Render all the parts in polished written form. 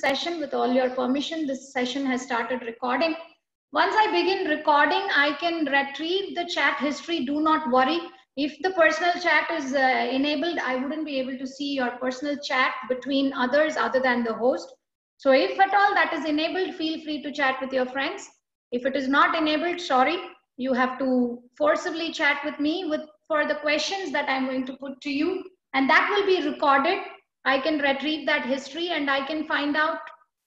session. With all your permission, this session has started recording. Once I begin recording, I can retrieve the chat history. Do not worry. If the personal chat is enabled, I wouldn't be able to see your personal chat between others other than the host. So if at all that is enabled, feel free to chat with your friends. If it is not enabled, sorry, you have to forcibly chat with me for the questions that I'm going to put to you, and that will be recorded. I can retrieve that history and I can find out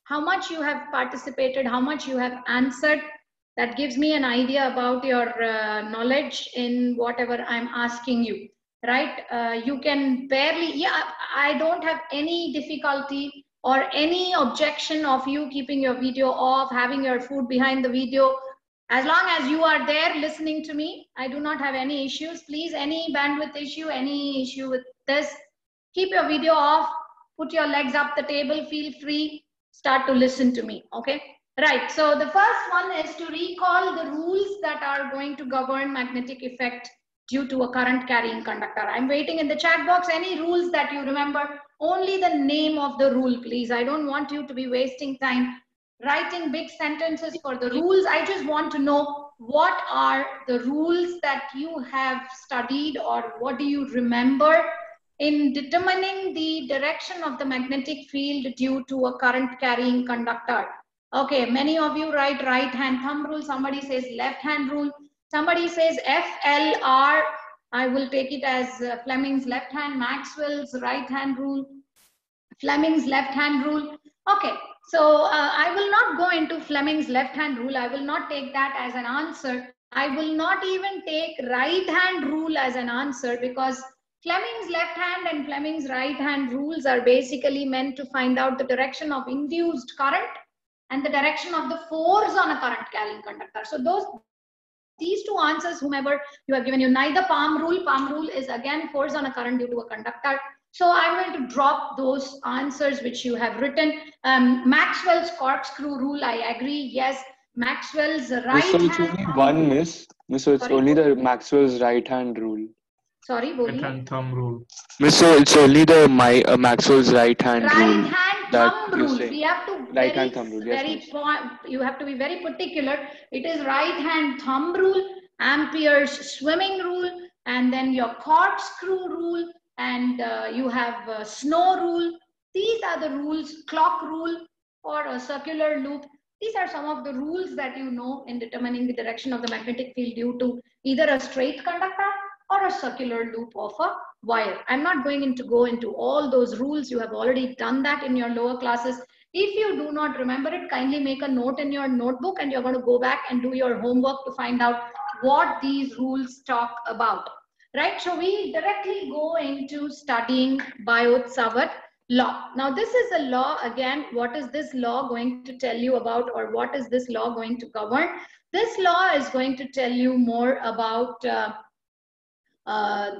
how much you have participated, how much you have answered. That gives me an idea about your knowledge in whatever I'm asking you, right? You can barely, yeah, I don't have any difficulty or any objection of you keeping your video off, having your food behind the video. As long as you are there listening to me, I do not have any issues. Please, any bandwidth issue, any issue with this, keep your video off, put your legs up the table, feel free, start to listen to me, okay? Right, so the first one is to recall the rules that are going to govern magnetic effect due to a current carrying conductor. I'm waiting in the chat box, any rules that you remember, only the name of the rule, please. I don't want you to be wasting time writing big sentences for the rules. I just want to know what are the rules that you have studied or what do you remember in determining the direction of the magnetic field due to a current carrying conductor. Okay, many of you write right hand thumb rule, somebody says left hand rule, somebody says FLR. I will take it as Fleming's left hand, Maxwell's right hand rule, Fleming's left hand rule. Okay, so I will not go into Fleming's left hand rule. I will not take that as an answer. I will not even take right hand rule as an answer, because Fleming's left hand and Fleming's right hand rules are basically meant to find out the direction of induced current and the direction of the force on a current carrying conductor. So these two answers, whomever you have given you, neither palm rule is again force on a current due to a conductor. So I'm going to drop those answers which you have written. Maxwell's corkscrew rule, I agree, yes. Maxwell's right hand. It's only one, miss. So it's only the Maxwell's right hand rule. Sorry, right hand thumb rule. Miss, so it's only the Maxwell's right hand rule. Right hand thumb rule. We have to right hand thumb rule. Yes, you have to be very particular. It is right hand thumb rule, Ampere's swimming rule, and then your corkscrew rule, and you have snow rule. These are the rules. Clock rule or a circular loop. These are some of the rules that you know in determining the direction of the magnetic field due to either a straight conductor or a circular loop of a wire. I'm not going to go into all those rules. You have already done that in your lower classes. If you do not remember it, kindly make a note in your notebook and you're going to go back and do your homework to find out what these rules talk about. Right? So we directly go into studying Biot-Savart law. Now this is a law. Again, what is this law going to tell you about, or what is this law going to govern? This law is going to tell you more about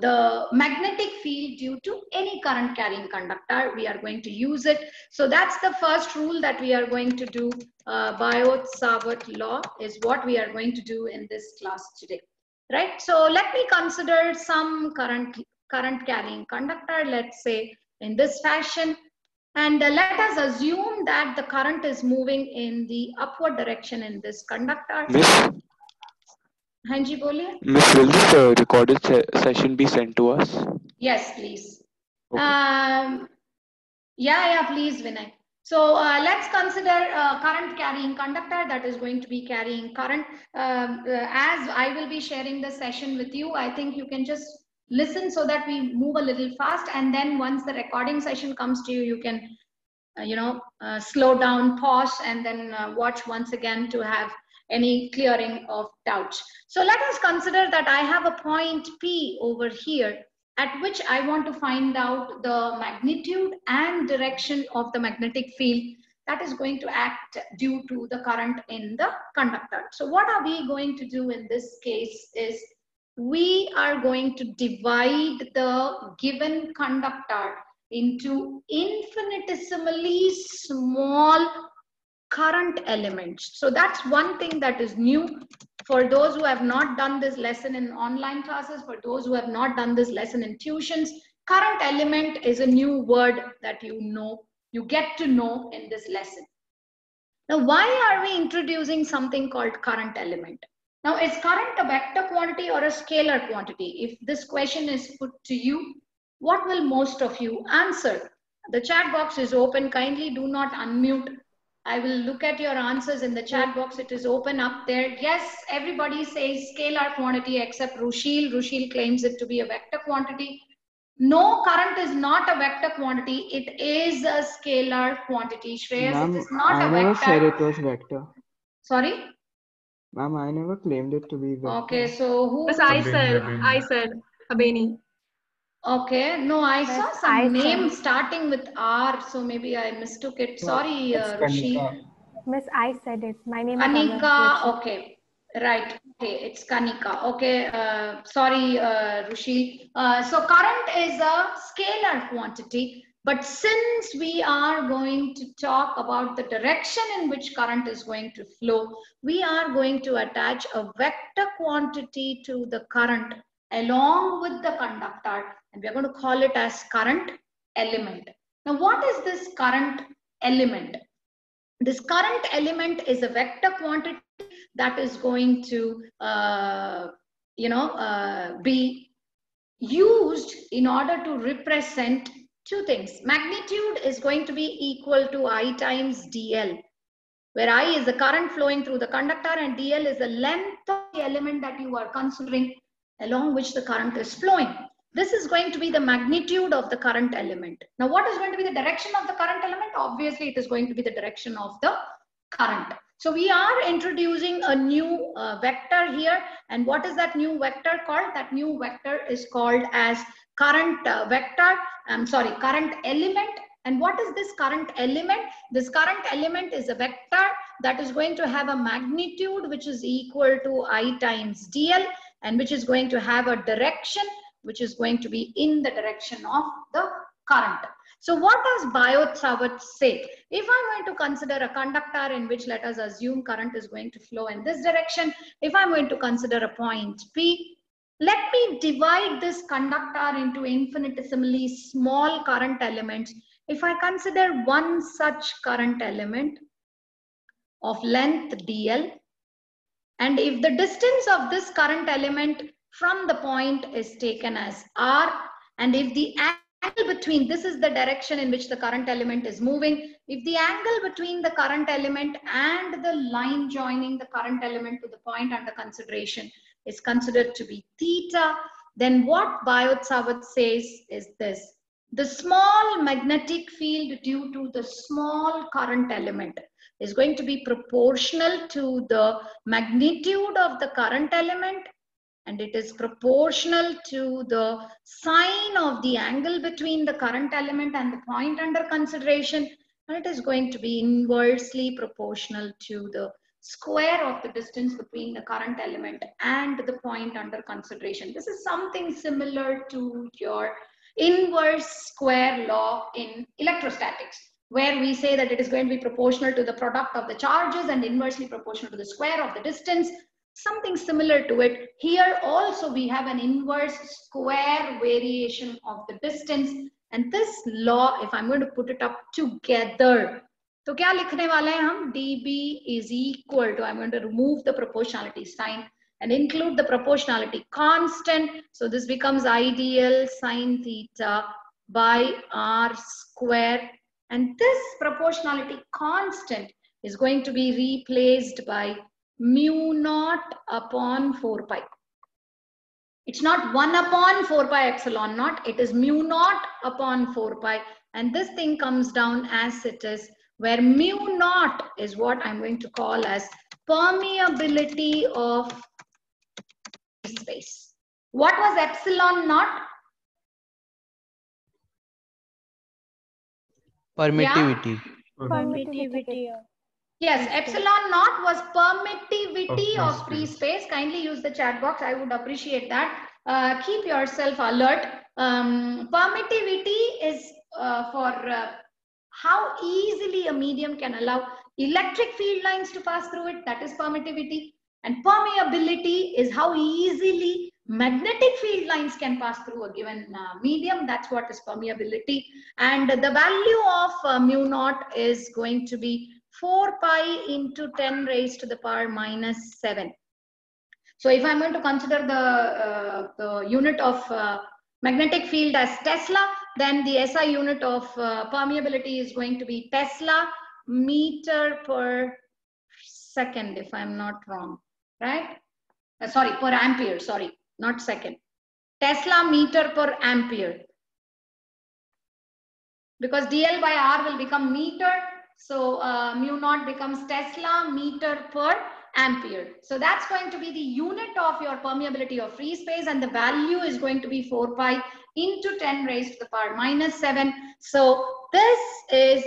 the magnetic field due to any current carrying conductor. We are going to use it. So that's the first rule that we are going to do. Biot-Savart law is what we are going to do in this class today. Right? So let me consider some current carrying conductor, let's say in this fashion. And let us assume that the current is moving in the upward direction in this conductor. Miss? Hanji, boliye. Miss, will this recorded session be sent to us? Yes, please. Okay. Yeah, please, Vinay. So let's consider a current carrying conductor that is going to be carrying current. As I will be sharing the session with you, I think you can just listen so that we move a little fast, and then once the recording session comes to you, you can slow down, pause, and then watch once again to have any clearing of doubts. So let us consider that I have a point P over here at which I want to find out the magnitude and direction of the magnetic field that is going to act due to the current in the conductor. So what are we going to do in this case is we are going to divide the given conductor into infinitesimally small current elements. So that's one thing that is new for those who have not done this lesson in online classes, for those who have not done this lesson in tuitions. Current element is a new word that you know you get to know in this lesson. Now, why are we introducing something called current element? Now, is current a vector quantity or a scalar quantity? If this question is put to you, what will most of you answer? The chat box is open. Kindly do not unmute. I will look at your answers in the chat box. It is open up there. Yes, everybody says scalar quantity except Rushil. Rushil claims it to be a vector quantity. No, current is not a vector quantity. It is a scalar quantity. Shreyas, it is not a vector. I never said it was vector. Sorry? Ma'am, I never claimed it to be vector. Okay, so who? Yes, I said, Abeni. Okay, no, I Miss, saw some I name said- starting with R, so maybe I mistook it. Sorry, Rushi. Miss, I said it. My name is Kanika, okay, right. Okay, it's Kanika. Okay, sorry, Rushi. So current is a scalar quantity, but since we are going to talk about the direction in which current is going to flow, we are going to attach a vector quantity to the current along with the conductor, and we're going to call it as current element. Now, what is this current element? This current element is a vector quantity that is going to, be used in order to represent two things. Magnitude is going to be equal to I times dl, where I is the current flowing through the conductor and dl is the length of the element that you are considering along which the current is flowing. This is going to be the magnitude of the current element. Now, what is going to be the direction of the current element? Obviously, it is going to be the direction of the current. So we are introducing a new vector here. And what is that new vector called? That new vector is called as current current element. And what is this current element? This current element is a vector that is going to have a magnitude which is equal to I times dl, and which is going to have a direction which is going to be in the direction of the current. So what does Biot-Savart say? If I'm going to consider a conductor in which, let us assume, current is going to flow in this direction, if I'm going to consider a point P, let me divide this conductor into infinitesimally small current elements. If I consider one such current element of length dl, and if the distance of this current element from the point is taken as r, and if the angle between, this is the direction in which the current element is moving, if the angle between the current element and the line joining the current element to the point under consideration is considered to be theta, then what Biot-Savart says is this: the small magnetic field due to the small current element is going to be proportional to the magnitude of the current element, and it is proportional to the sine of the angle between the current element and the point under consideration, and it is going to be inversely proportional to the square of the distance between the current element and the point under consideration. This is something similar to your inverse square law in electrostatics, where we say that it is going to be proportional to the product of the charges and inversely proportional to the square of the distance. Something similar to it. Here also we have an inverse square variation of the distance. And this law, if I'm going to put it up together, तो क्या लिखने वाले हैं हम? dB is equal to, I'm going to remove the proportionality sign and include the proportionality constant. So this becomes ideal sine theta by r square. And this proportionality constant is going to be replaced by mu naught upon 4 pi. It's not 1 upon 4 pi epsilon naught. It is mu naught upon 4 pi. And this thing comes down as it is, where mu naught is what I'm going to call as permeability of space. What was epsilon naught? Permittivity. Yeah? Permittivity. Yes, epsilon naught was permittivity of free space. Kindly use the chat box. I would appreciate that. Keep yourself alert. Permittivity is for how easily a medium can allow electric field lines to pass through it. That is permittivity. And permeability is how easily magnetic field lines can pass through a given medium. That's what is permeability. And the value of mu naught is going to be 4 pi into 10 raised to the power minus 7. So if I'm going to consider the unit of magnetic field as Tesla, then the SI unit of permeability is going to be Tesla meter per second, if I'm not wrong, right? Sorry, per ampere, sorry, not second. Tesla meter per ampere. Because dl by r will become meter, so mu naught becomes Tesla meter per ampere. So that's going to be the unit of your permeability of free space, and the value is going to be 4 pi into 10 raised to the power minus 7. So this is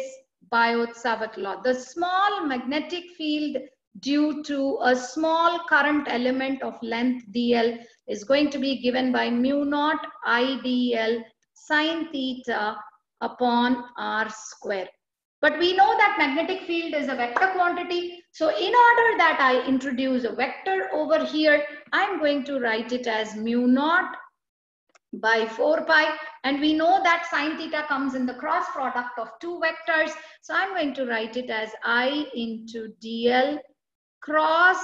Biot-Savart law. The small magnetic field due to a small current element of length dl is going to be given by mu naught I dl sine theta upon r square. But we know that magnetic field is a vector quantity. So in order that I introduce a vector over here, I'm going to write it as mu naught by 4 pi. And we know that sine theta comes in the cross product of two vectors. So I'm going to write it as I into dl cross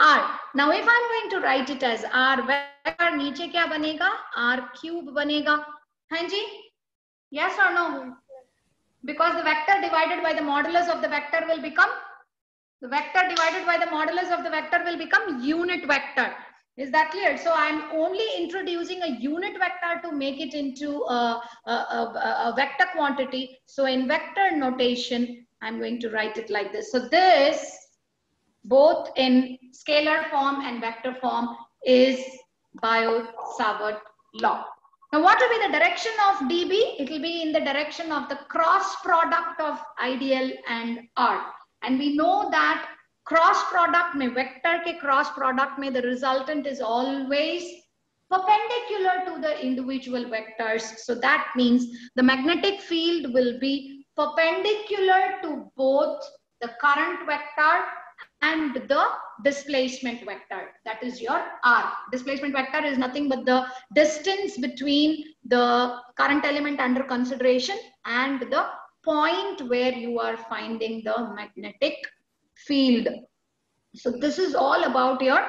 r. Now if I'm going to write it as r vector, नीचे क्या बनेगा? R cube बनेगा. हाँ जी? Yes or no? Because the vector divided by the modulus of the vector will become, the vector divided by the modulus of the vector will become unit vector. Is that clear? So I'm only introducing a unit vector to make it into a vector quantity. So in vector notation, I'm going to write it like this. So this, both in scalar form and vector form, is Biot-Savart law. Now, what will be the direction of dB? It will be in the direction of the cross product of IDL and R. And we know that cross product mein, vector ke cross product mein, the resultant is always perpendicular to the individual vectors. So that means the magnetic field will be perpendicular to both the current vector and the displacement vector. That is your R. Displacement vector is nothing but the distance between the current element under consideration and the point where you are finding the magnetic field. So this is all about your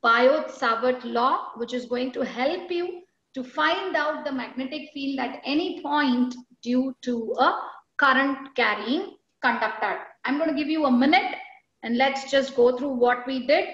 Biot-Savart law, which is going to help you to find out the magnetic field at any point due to a current carrying conductor. I'm going to give you a minute and let's just go through what we did.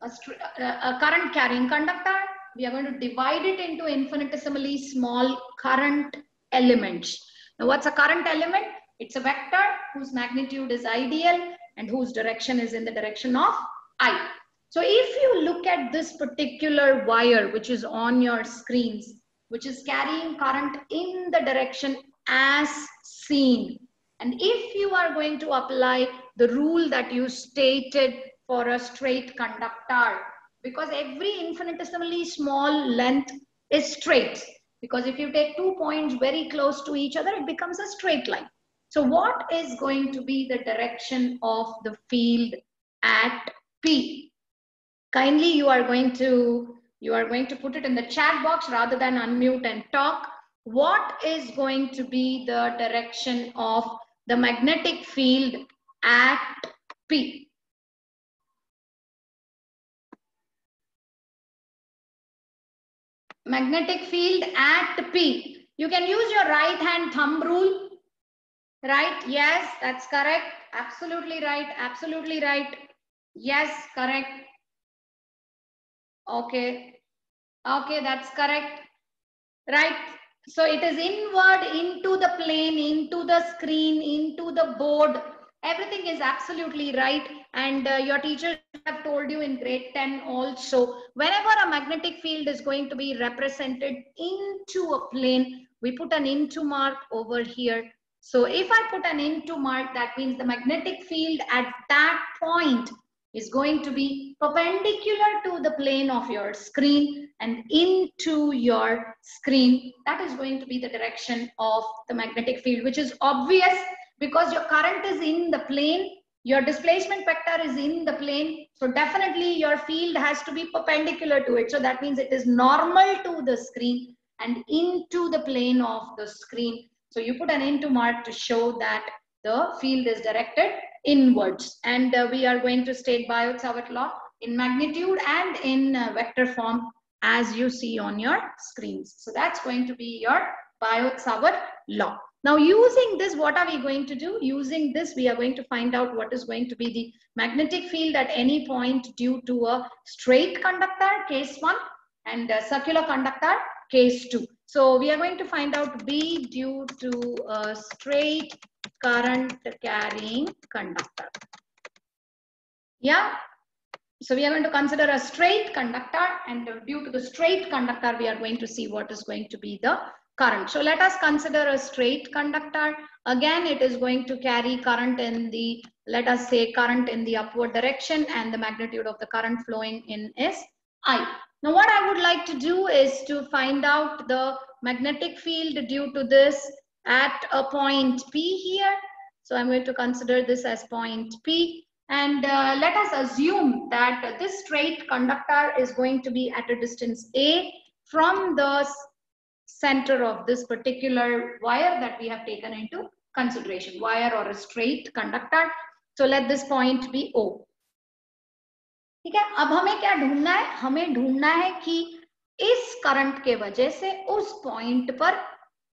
A current carrying conductor, we are going to divide it into infinitesimally small current elements. Now what's a current element? It's a vector whose magnitude is ideal and whose direction is in the direction of I. So if you look at this particular wire, which is on your screens, which is carrying current in the direction as seen, and if you are going to apply the rule that you stated for a straight conductor, because every infinitesimally small length is straight, because if you take 2 points very close to each other, it becomes a straight line. So what is going to be the direction of the field at P? Kindly you are going to put it in the chat box rather than unmute and talk. What is going to be the direction of the magnetic field at P? Magnetic field at P. You can use your right hand thumb rule. Right? Yes, that's correct. Absolutely right. Absolutely right. Yes, correct. Okay. Okay, that's correct. Right. So it is inward into the plane, into the screen, into the board. Everything is absolutely right. And your teachers have told you in grade 10 also, whenever a magnetic field is going to be represented into a plane, we put an into mark over here. So if I put an into mark, that means the magnetic field at that point is going to be perpendicular to the plane of your screen and into your screen. That is going to be the direction of the magnetic field, which is obvious because your current is in the plane Your displacement vector is in the plane. So definitely your field has to be perpendicular to it. So that means it is normal to the screen and into the plane of the screen. So you put an into mark to show that the field is directed inwards. And we are going to state Biot-Savart law in magnitude and in vector form as you see on your screens. So that's going to be your Biot-Savart law. Now using this, what are we going to do? Using this, we are going to find out what is going to be the magnetic field at any point due to a straight conductor, case 1, and a circular conductor, case 2. So we are going to find out B due to a straight current carrying conductor. Yeah. So we are going to consider a straight conductor, and due to the straight conductor, we are going to see what is going to be the current. So let us consider a straight conductor. Again, it is going to carry current in the, let us say current in the upward direction, and the magnitude of the current flowing in is I. Now what I would like to do is to find out the magnetic field due to this at a point P here. So I'm going to consider this as point P. And let us assume that this straight conductor is going to be at a distance A from the center of this particular wire that we have taken into consideration, wire or a straight conductor. So let this point be O. ठीक है, अब हमें क्या ढूंढना है? हमें ढूंढना है कि इस करंट के वजह से उस पॉइंट पर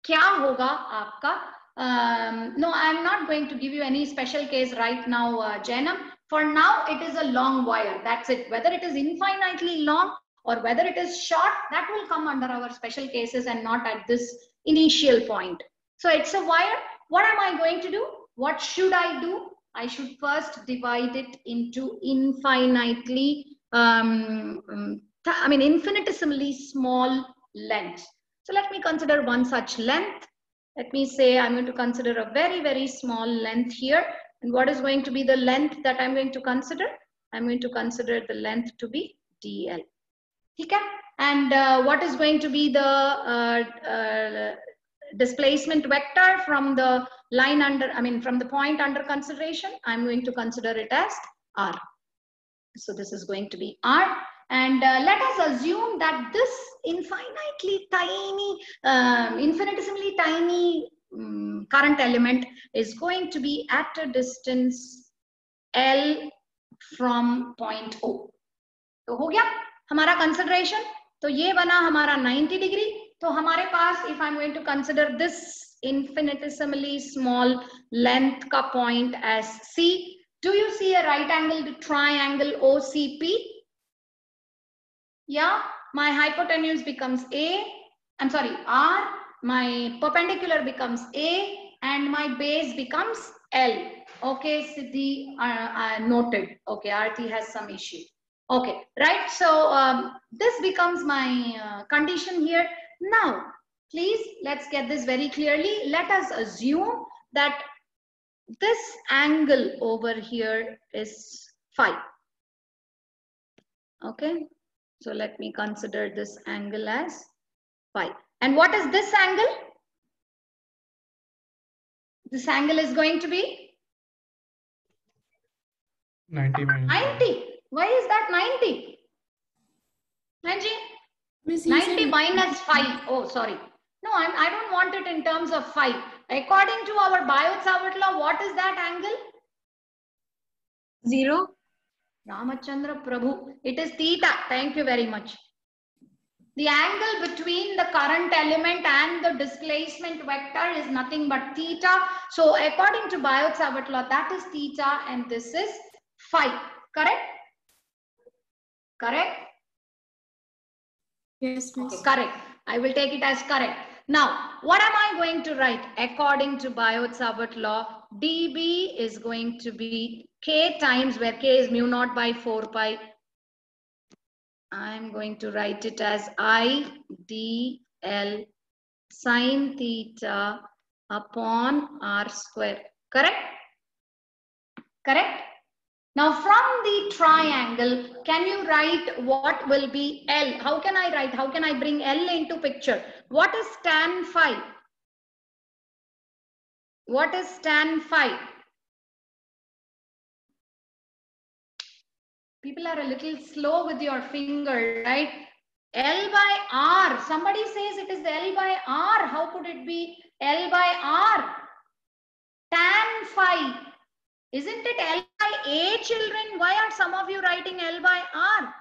क्या होगा आपका. No, I am not going to give you any special case right now, Jainam. For now, it is a long wire. That's it. Whether it is infinitely long or whether it is short, that will come under our special cases and not at this initial point. So it's a wire. What am I going to do? What should I do? I should first divide it into infinitely, infinitesimally small lengths. So let me consider one such length. Let me say I'm going to consider a very, very small length here. And what is going to be the length that I'm going to consider? I'm going to consider the length to be DL. Okay? And what is going to be the displacement vector from the line under, from the point under consideration? I'm going to consider it as R. So this is going to be R. And let us assume that this infinitely tiny, infinitesimally tiny current element is going to be at a distance L from point O. तो हो गया हमारा consideration. तो ये बना हमारा 90 degree. तो हमारे पास, if I'm going to consider this infinitesimally small length का point as C, do you see a right angled triangle OCP? Yeah, my hypotenuse becomes R, my perpendicular becomes A, and my base becomes L. Okay, Siddhi noted. Okay, Aarti has some issue. Okay, right. So this becomes my condition here. Now, please, let's get this very clearly. Let us assume that this angle over here is phi. Okay. So let me consider this angle as phi. And what is this angle? This angle is going to be 90 minus 90. Why is that 90? 90 minus phi. Oh, sorry. No, I don't want it in terms of phi. According to our Biot-Savart law, what is that angle? 0. Ramachandra Prabhu. It is theta. Thank you very much. The angle between the current element and the displacement vector is nothing but theta. So according to Biot-Savart law, that is theta and this is phi. Correct? Correct? Yes, miss. Okay, correct. I will take it as correct. Now, what am I going to write? According to Biot-Savart law, dB is going to be k times, where k is mu naught by 4 pi. I'm going to write it as I dl sine theta upon r square. Correct? Correct? Now from the triangle, can you write what will be L? How can I write? How can I bring L into picture? What is tan phi? What is tan phi? People are a little slow with your finger, right? L by R. Somebody says it is L by R. How could it be L by R? Tan phi. Isn't it L by A, children? Why are some of you writing L by R?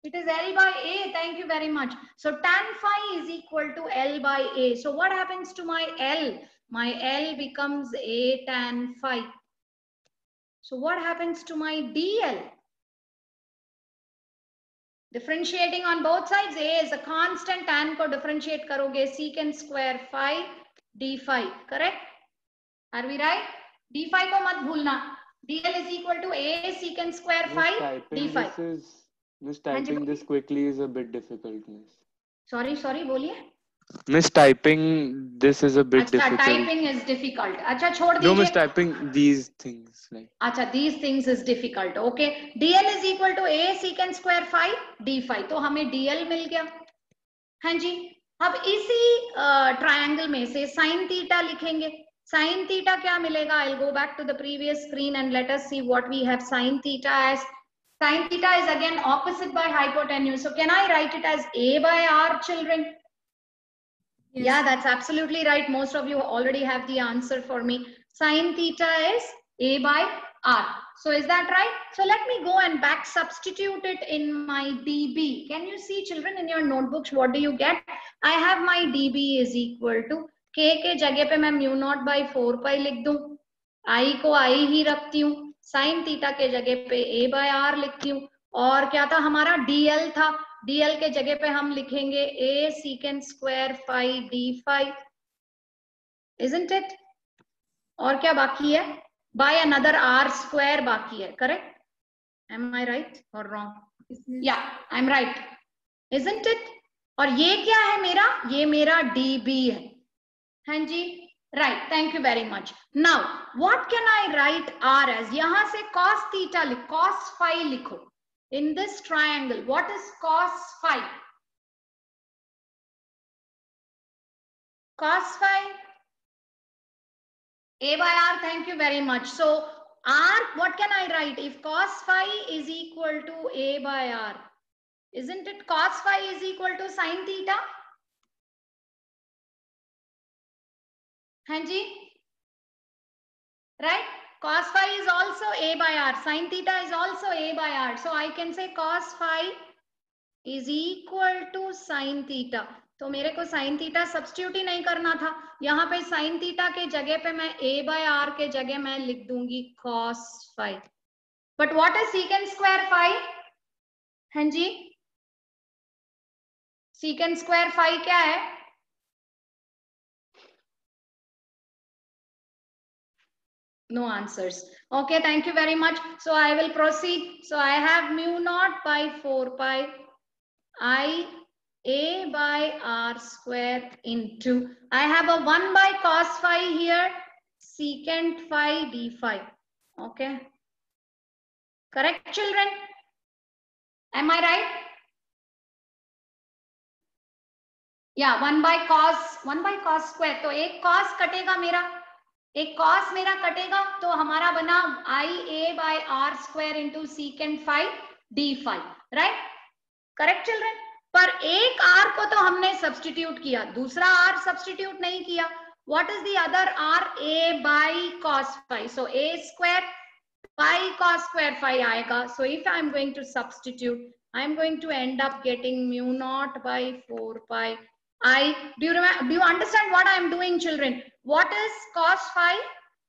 It is L by A. Thank you very much. So tan phi is equal to L by A. So what happens to my L? My L becomes A tan phi. So what happens to my DL? Differentiating on both sides, A is a constant, tan ko differentiate karoge, secant square phi d phi, correct? Are we right? D phi ko mat bhulna. DL is equal to A secant square phi d phi. Miss, typing this quickly is a bit difficult, Miss. Sorry, boliye. Miss, typing this is a bit difficult. Typing is difficult. Acha, chhod dijiye. No, Miss, typing these things. Like. Acha, these things is difficult. Okay. DL is equal to A secant square phi d phi. तो हमें DL मिल गया. हाँ जी. अब इसी triangle में से sin theta लिखेंगे. Sin theta क्या मिलेगा? I'll go back to the previous screen and let us see what we have sin theta as. Sin theta is again opposite by hypotenuse. So can I write it as A by R, children? Yes. Yeah, that's absolutely right. Most of you already have the answer for me. Sin theta is A by R. So is that right? So let me go and back substitute it in my dB. Can you see, children, in your notebooks, what do you get? I have my dB is equal to K के जगह पे मैं mu naught by 4 पाई लिख दूं, I को I ही रखती हूँ, sine theta के जगह पे A बाय R लिखती हूँ, और क्या था हमारा DL था, DL के जगह पे हम लिखेंगे A secant square phi d phi, isn't it? और क्या बाकी है? By another R square बाकी है, correct? Am I right or wrong? Yeah, I'm right, isn't it? और ये क्या है मेरा? ये मेरा dB है. हाँ जी, right, thank you very much. Now what can I write R as? यहाँ से cos theta लिख, cos phi लिखो. In this triangle, what is cos phi? Cos phi A by R, thank you very much. So R, what can I write? If cos phi is equal to A by R, isn't it cos phi is equal to sin theta? हाँ जी, right? Cos phi is also A by R. Sin theta is also A by R. So I can say cos phi is equal to sin theta. तो मेरे को sin theta substitute ही नहीं करना था. यहाँ पे sin theta के जगह पे मैं A by R के जगह मैं लिख दूंगी cos phi. But what is secant square phi? हाँ जी, secant square phi क्या है? No answers. Okay, thank you very much. So I will proceed. So I have mu naught by 4 pi I A by R square into, I have a 1 by cos phi here, secant phi d phi. Okay. Correct, children? Am I right? Yeah, 1 by cos square. तो एक cos कटेगा मेरा, एक cos मेरा कटेगा, तो हमारा बना I A by R square into secant phi d phi, right? Correct, children? पर एक R को तो हमने substitute किया, दूसरा R substitute नहीं किया. What is the other R? A by cos phi. So A square by cos square phi आएगा. So if I am going to substitute, I am going to end up getting mu naught by 4 pi do you understand what I am doing, children? What is cos phi?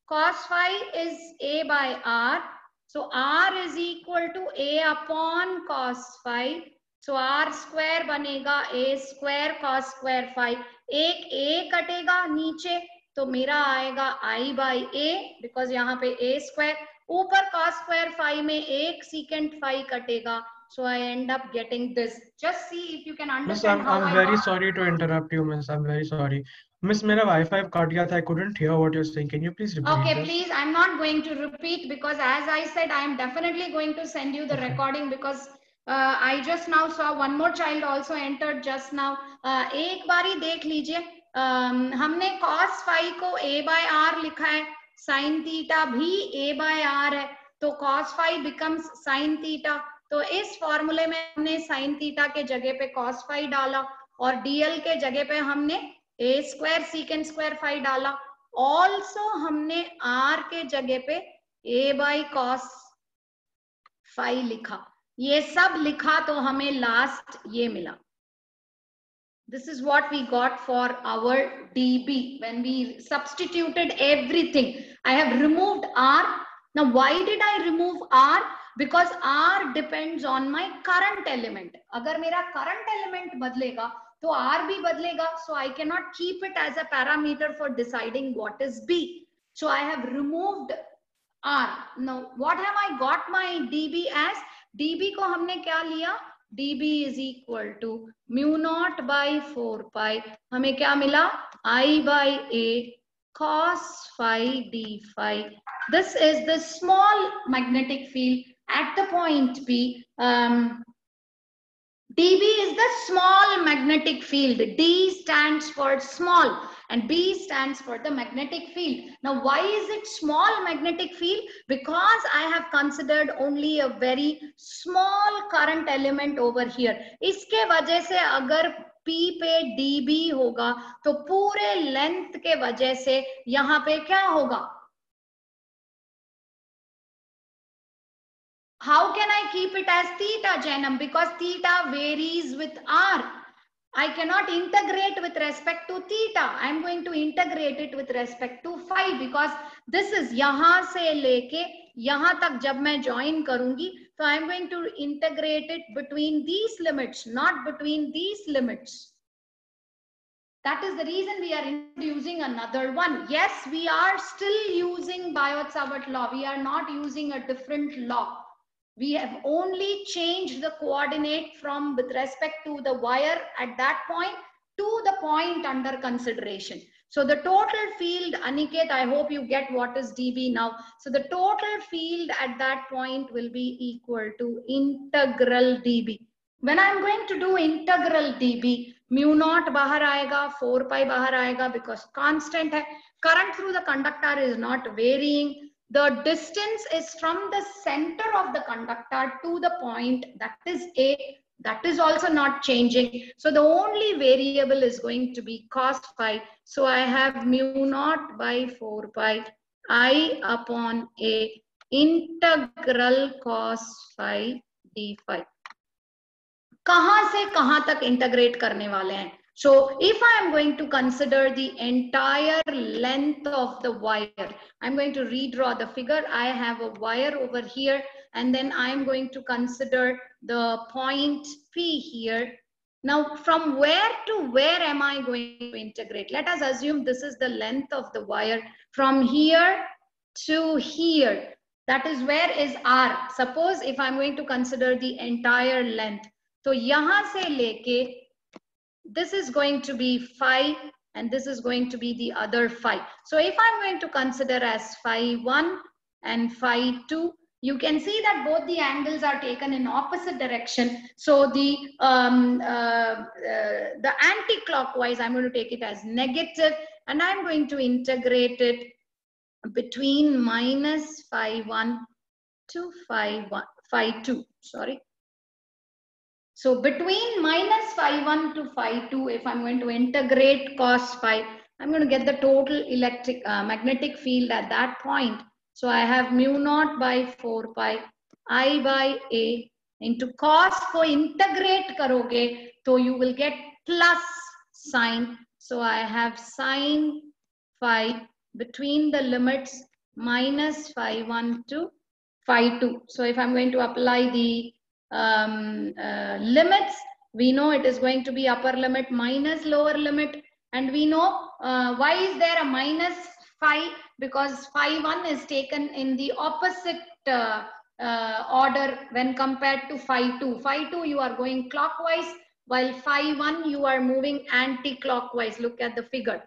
Cos phi is A by R. So R is equal to A upon cos phi. So R square बनेगा A square cos square phi. एक A कटेगा नीचे, तो मेरा आएगा I by A, because यहाँ पे A square, ऊपर cos square phi में एक secant phi कटेगा. So I end up getting this. Just see if you can understand. Miss, I'm very sorry to interrupt you, Miss. I'm very sorry. Miss, मेरा Wi-Fi cut गया था. I couldn't hear what you're saying. Can you please repeat? Okay, this? please. I'm not going to repeat, because as I said, I am definitely going to send you the recording, because I just now saw one more child also entered just now. एक बारी देख लीजिए. हमने cos phi को A by R लिखा है, sin theta भी A by R है, तो cos phi becomes sin theta. तो इस फॉर्मूले में हमने साइन थीटा के जगह पे कॉस फाई डाला और डीएल के जगह पे हमने ए स्क्वायर सीकेंड स्क्वायर फाई डाला। ऑल्सो हमने आर के जगह पे ए बाई कॉस फाई लिखा। ये सब लिखा तो हमें लास्ट ये मिला। This is what we got for our dB when we substituted everything. I have removed R. Now why did I remove R? Because R depends on my current element. अगर मेरा current element बदलेगा तो R भी बदलेगा. So I cannot keep it as a parameter for deciding what is B. So I have removed R. Now what have I got my dB as? dB को हमने क्या लिया? dB is equal to mu naught by 4 pi. हमें क्या मिला? I by A cos phi d phi. This is the small magnetic field at the point P. dB is the small magnetic field. D stands for small and B stands for the magnetic field. Now, why is it small magnetic field? Because I have considered only a very small current element over here. इसके वजह से अगर P पे dB होगा तो पूरे length के वजह से यहाँ पे क्या होगा? How can I keep it as theta, Janam? Because theta varies with R. I cannot integrate with respect to theta. I am going to integrate it with respect to phi because this is यहाँ से लेके यहाँ तक जब मैं join करूँगी तो I am going to integrate it between these limits, not between these limits. That is the reason we are introducing another one. Yes, we are still using Biot-Savart law. We are not using a different law. We have only changed the coordinate from with respect to the wire at that point to the point under consideration. So the total field, Aniket, I hope you get what is dB now. So the total field at that point will be equal to integral dB. When I'm going to do integral dB, mu naught bahar aayega, 4 pi bahar aayega because constant hai. Current through the conductor is not varying. The distance is from the center of the conductor to the point, that is A, that is also not changing. So the only variable is going to be cos phi. So I have mu naught by 4 pi I upon A integral cos phi d phi. कहाँ से कहाँ तक integrate करने वाले हैं? So if I am going to consider the entire length of the wire, I'm going to redraw the figure. I have a wire over here and then I'm going to consider the point P here. Now from where to where am I going to integrate? Let us assume this is the length of the wire from here to here. That is where is R. Suppose if I'm going to consider the entire length. So यहाँ से लेके this is going to be phi and this is going to be the other phi. So if I'm going to consider as phi 1 and phi 2, you can see that both the angles are taken in opposite direction. So the anti-clockwise, I'm going to take it as negative and I'm going to integrate it between minus phi 1 to phi 2, sorry. So between minus phi 1 to phi 2, if I'm going to integrate cos phi, I'm going to get the total magnetic field at that point. So I have mu naught by 4 pi I by A into cos को integrate करोगे तो you will get plus sine. So I have sine phi between the limits minus phi 1 to phi 2. So if I'm going to apply the limits, we know it is going to be upper limit minus lower limit, and we know why is there a minus phi? Because phi 1 is taken in the opposite order when compared to phi 2. Phi 2 you are going clockwise, while phi 1 you are moving anti-clockwise. Look at the figure.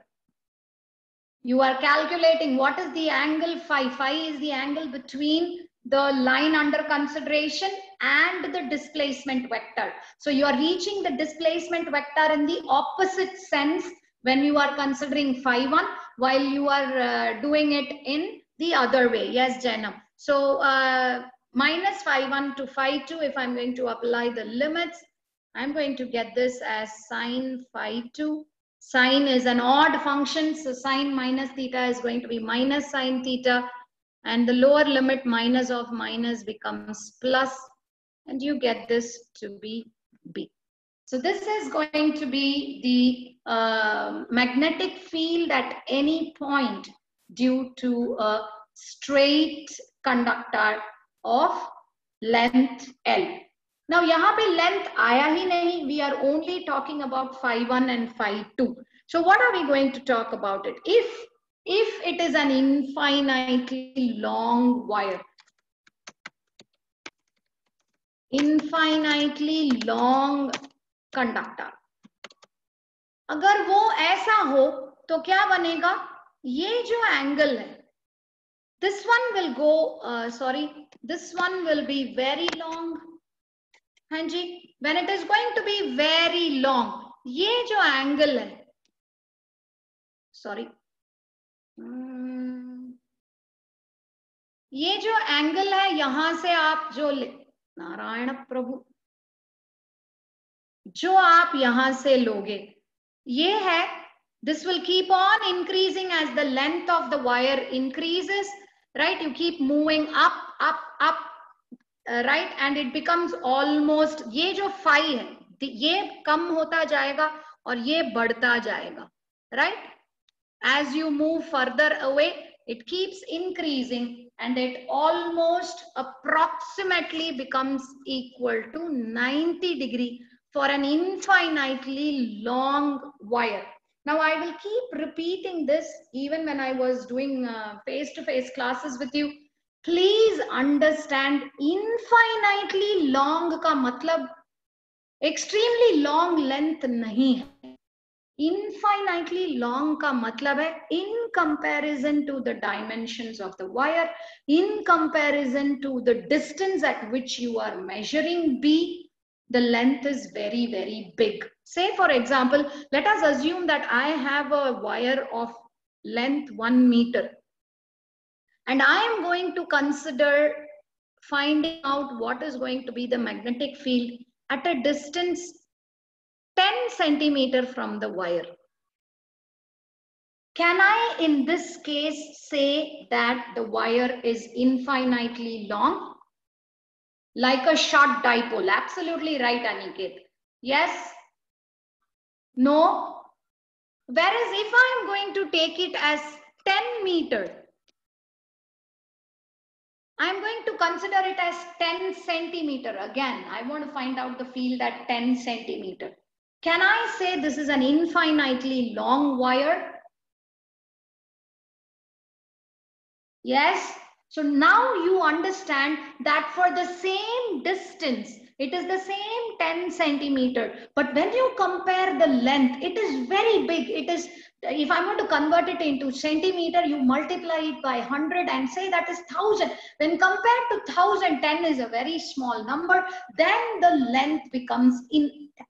You are calculating what is the angle phi. Phi is the angle between the line under consideration and the displacement vector. So you are reaching the displacement vector in the opposite sense when you are considering phi 1, while you are doing it in the other way. Yes, Janam. So minus phi1 to phi2, if I'm going to apply the limits, I'm going to get this as sine phi2. Sine is an odd function, so sine minus theta is going to be minus sine theta, and the lower limit minus of minus becomes plus, and you get this to be B. So this is going to be the magnetic field at any point due to a straight conductor of length L. Now यहाँ पे length आया ही नहीं, we are only talking about phi1 and phi2. So what are we going to talk about it? If it is an infinitely long wire, infinitely long conductor, अगर वो ऐसा हो तो क्या बनेगा? ये जो एंगल है, this one will go this one will be very long. हाँ जी, when it is going to be very long, ये जो एंगल है, ये जो एंगल है, यहां से आप जो नारायण प्रभु, जो आप यहां से लोगे, ये है, this will keep on increasing as the length of the wire increases, right? You keep moving up, right? And it becomes almost, ये जो phi है, ये कम होता जाएगा और ये बढ़ता जाएगा, right? As you move further away, it keeps increasing and it almost approximately becomes equal to 90 degree for an infinitely long wire. Now I will keep repeating this even when I was doing face-to-face classes with you. Please understand, infinitely long का मतलब extremely long length नहीं है. Infinitely long का मतलब है in comparison to the dimensions of the wire, in comparison to the distance at which you are measuring B, the length is very, very big. Say for example, let us assume that I have a wire of length 1 meter and I am going to consider finding out what is going to be the magnetic field at a distance 10 centimeter from the wire. Can I in this case say that the wire is infinitely long? Like a short dipole. Absolutely right, Aniket. Yes? No? Whereas if I am going to take it as 10 meter, I am going to consider it as 10 centimeter. Again, I want to find out the field at 10 centimeter. Can I say this is an infinitely long wire? Yes. So now you understand that for the same distance, it is the same 10 centimeter. But when you compare the length, it is very big. It is, if I want to convert it into centimeter, you multiply it by 100 and say that is 1000. When compared to 1000, 10 is a very small number. Then the length becomes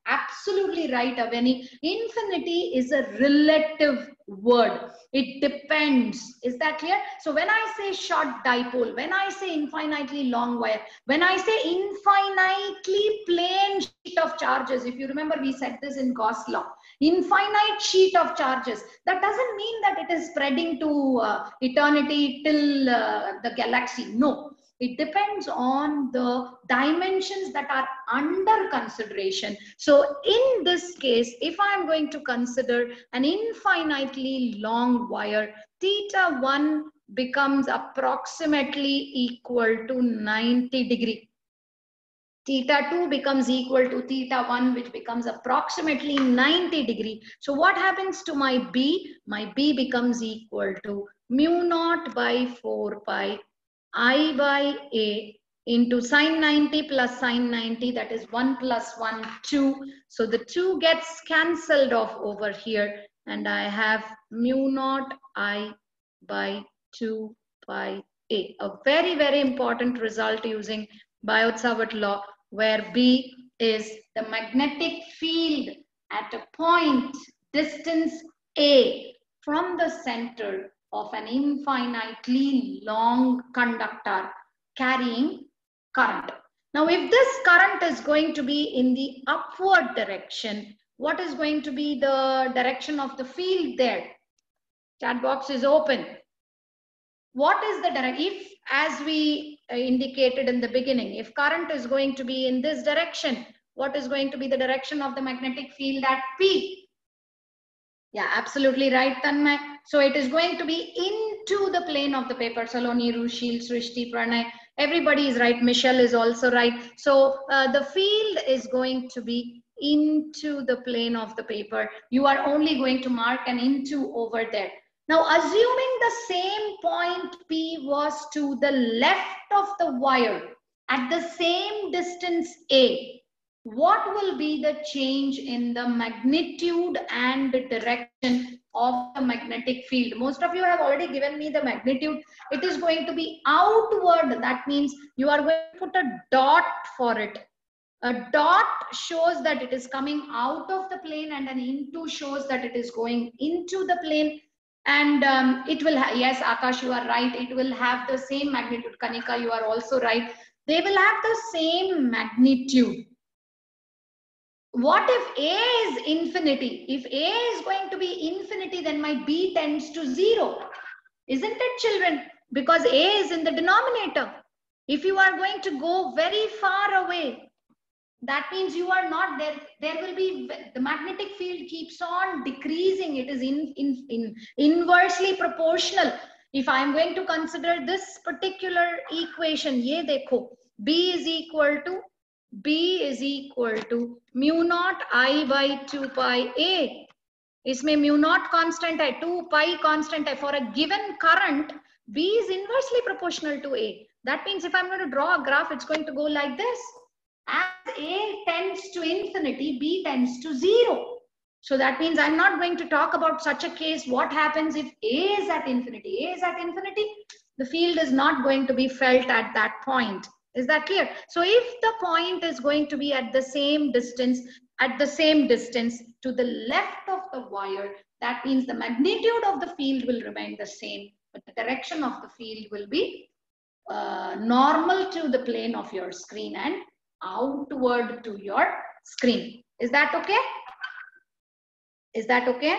absolutely right, Avani. Infinity is a relative word. It depends. Is that clear? So when I say short dipole, when I say infinitely long wire, when I say infinitely plane sheet of charges, if you remember, we said this in Gauss law, infinite sheet of charges, that doesn't mean that it is spreading to eternity till the galaxy. No. It depends on the dimensions that are under consideration. So in this case, if I am going to consider an infinitely long wire, theta 1 becomes approximately equal to 90 degree. Theta 2 becomes equal to theta 1, which becomes approximately 90 degree. So what happens to my B? My B becomes equal to mu naught by 4 pi I by A into sine 90 plus sine 90, that is 1 plus 1, 2. So the 2 gets cancelled off over here and I have mu naught I by 2 pi A. A very, very important result using Biot-Savart law, where B is the magnetic field at a point distance A from the center of an infinitely long conductor carrying current. Now, if this current is going to be in the upward direction, what is going to be the direction of the field there? Chat box is open. What is the direction? If, as we indicated in the beginning, if current is going to be in this direction, what is going to be the direction of the magnetic field at P? Yeah, absolutely right, Tanmay. So it is going to be into the plane of the paper. Saloni, Rushil, Srishti, Pranay, everybody is right. Michelle is also right. So the field is going to be into the plane of the paper. You are only going to mark an into over there. Now, assuming the same point P was to the left of the wire at the same distance A, what will be the change in the magnitude and the direction of the magnetic field? Most of you have already given me the magnitude. It is going to be outward. That means you are going to put a dot for it. A dot shows that it is coming out of the plane, and an into shows that it is going into the plane. And it will have, yes, Akash, you are right. It will have the same magnitude. Kanika, you are also right. They will have the same magnitude. What if A is infinity? If A is going to be infinity, then my B tends to 0. Isn't it, children? Because A is in the denominator. If you are going to go very far away, that means you are not there. There will be, the magnetic field keeps on decreasing. It is inversely proportional. If I am going to consider this particular equation, ye dekho, B is equal to mu naught I by 2 pi A. इसमें mu naught constant है, 2 pi constant है. For a given current, B is inversely proportional to A. That means if I'm going to draw a graph, it's going to go like this. As A tends to infinity, B tends to 0. So that means I'm not going to talk about such a case. What happens if A is at infinity? A is at infinity, the field is not going to be felt at that point. Is that clear? So if the point is going to be at the same distance to the left of the wire, that means the magnitude of the field will remain the same, but the direction of the field will be normal to the plane of your screen and outward to your screen. Is that okay? Is that okay?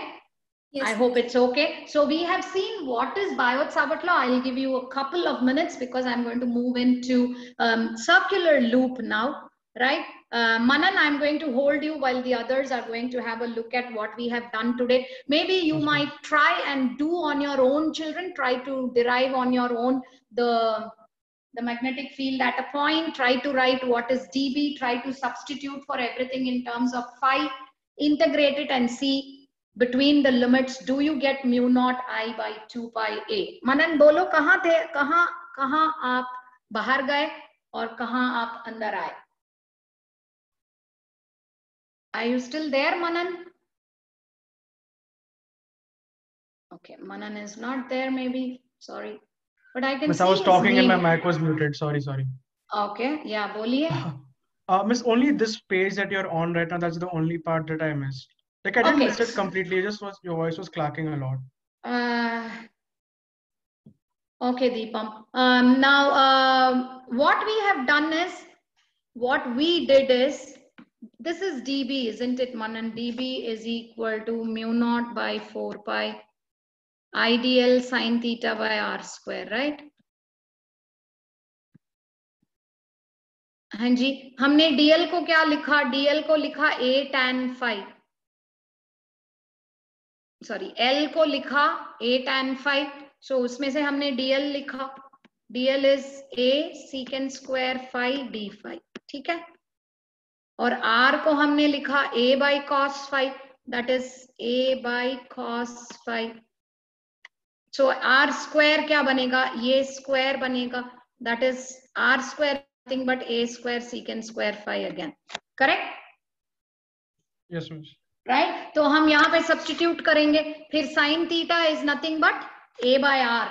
Yes. I hope it's okay. So we have seen what is Biot-Savart law. I'll give you a couple of minutes because I'm going to move into circular loop now, right? Manan, I'm going to hold you while the others are going to have a look at what we have done today. Maybe you might try and do on your own, children. Try to derive on your own the magnetic field at a point. Try to write what is dB. Try to substitute for everything in terms of phi. Integrate it and see between the limits, do you get mu naught I by 2 pi A? Manan, bolo kahan the, kahan aap bahar gaye aur kahan aap andar aaye? Are you still there, Manan? Okay, Manan is not there, maybe. Sorry. But I can see I was talking name. and my mic was muted. Sorry. Okay, yeah, boliye. Miss, only this page that you're on right now, that's the only part that I missed. Like I didn't miss it completely. Just your voice was clacking a lot. Okay, Deepam. Now, what we have done is, what we did is, this is dB, isn't it, Manan? dB is equal to mu naught by 4 pi IDL sine theta by r square, right? हाँ जी, हमने dl को क्या लिखा? dl को लिखा a tan phi. Sorry, L को लिखा a tan phi. So उसमें से हमने dl लिखा. dl is a secant square phi d phi. ठीक है? और r को हमने लिखा a by cos phi. That is a by cos phi. So r square क्या बनेगा? ये square बनेगा. That is r square nothing but a square secant square phi again. Correct? Yes, miss. Right? तो हम यहाँ पे substitute करेंगे. फिर sin theta is nothing but a by r.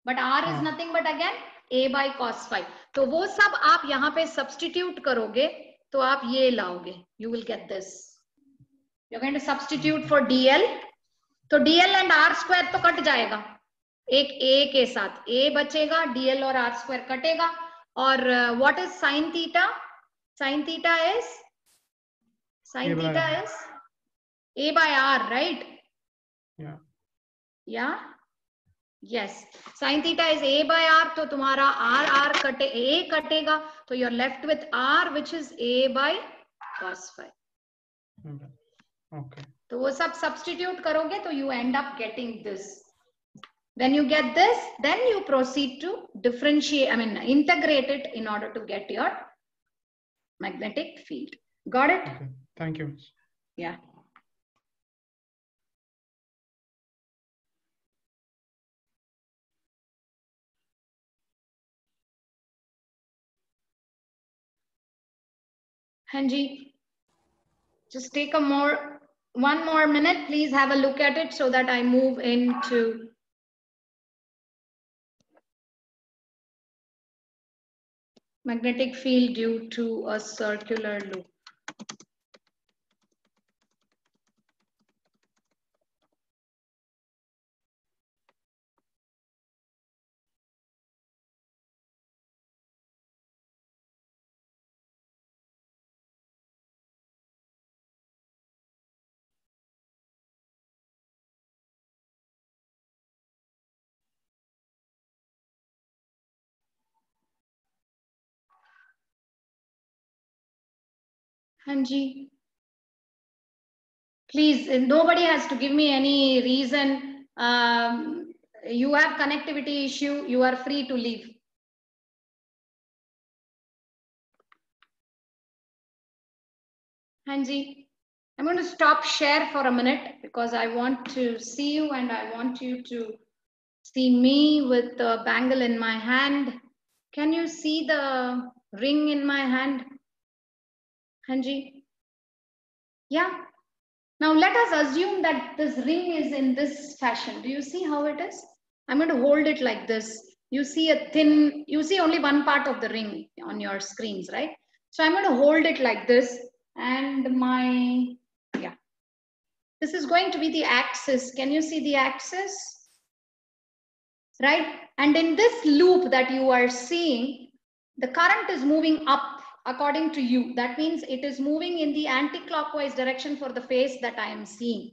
But r is nothing but again a by cos phi. तो वो सब आप यहाँ पे substitute करोगे तो आप ये लाओगे. You will get this. You're going to substitute for dl. तो dl and r square तो कट जाएगा. एक a के साथ a बचेगा, dl और r square कटेगा. और what is sin theta? Sin theta is A by R, right? Yeah. Yes. Sin theta is A by R, तो तुम्हारा R कटे A कटेगा, तो you're left with R, which is A by cos phi. Okay. तो वो सब substitute करोगे, तो you end up getting this. When you get this, then you proceed to differentiate, integrate it in order to get your magnetic field. Got it? Okay. Thank you. Yeah. Hanji, just take one more minute. Please have a look at it so that I move into magnetic field due to a circular loop. Hanji, please, nobody has to give me any reason. You have connectivity issue, you are free to leave. Hanji, I'm going to stop share for a minute because I want to see you and I want you to see me with the bangle in my hand. Can you see the ring in my hand? Hanji? Yeah. Now let us assume that this ring is in this fashion. Do you see how it is? I'm going to hold it like this. You see you see only one part of the ring on your screens, right? So I'm going to hold it like this, and this is going to be the axis. Can you see the axis? Right? And in this loop that you are seeing, the current is moving up according to you. That means it is moving in the anti-clockwise direction for the phase that I am seeing.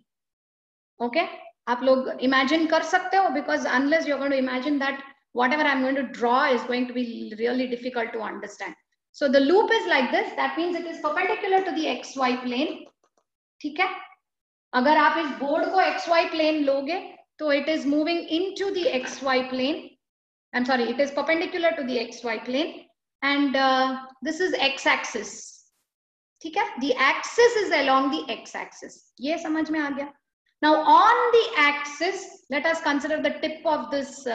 Okay? आप लोग imagine कर सकते हो, because unless you're going to imagine that, whatever I'm going to draw is going to be really difficult to understand. So the loop is like this. That means it is perpendicular to the XY plane. ठीक है? अगर आप इस board को XY plane लोगे, तो it is moving into the XY plane. I'm sorry, it is perpendicular to the XY plane. And this is x-axis. ठीक है? The axis is along the x-axis. ये समझ में आ गया? Now on the axis, let us consider the tip of this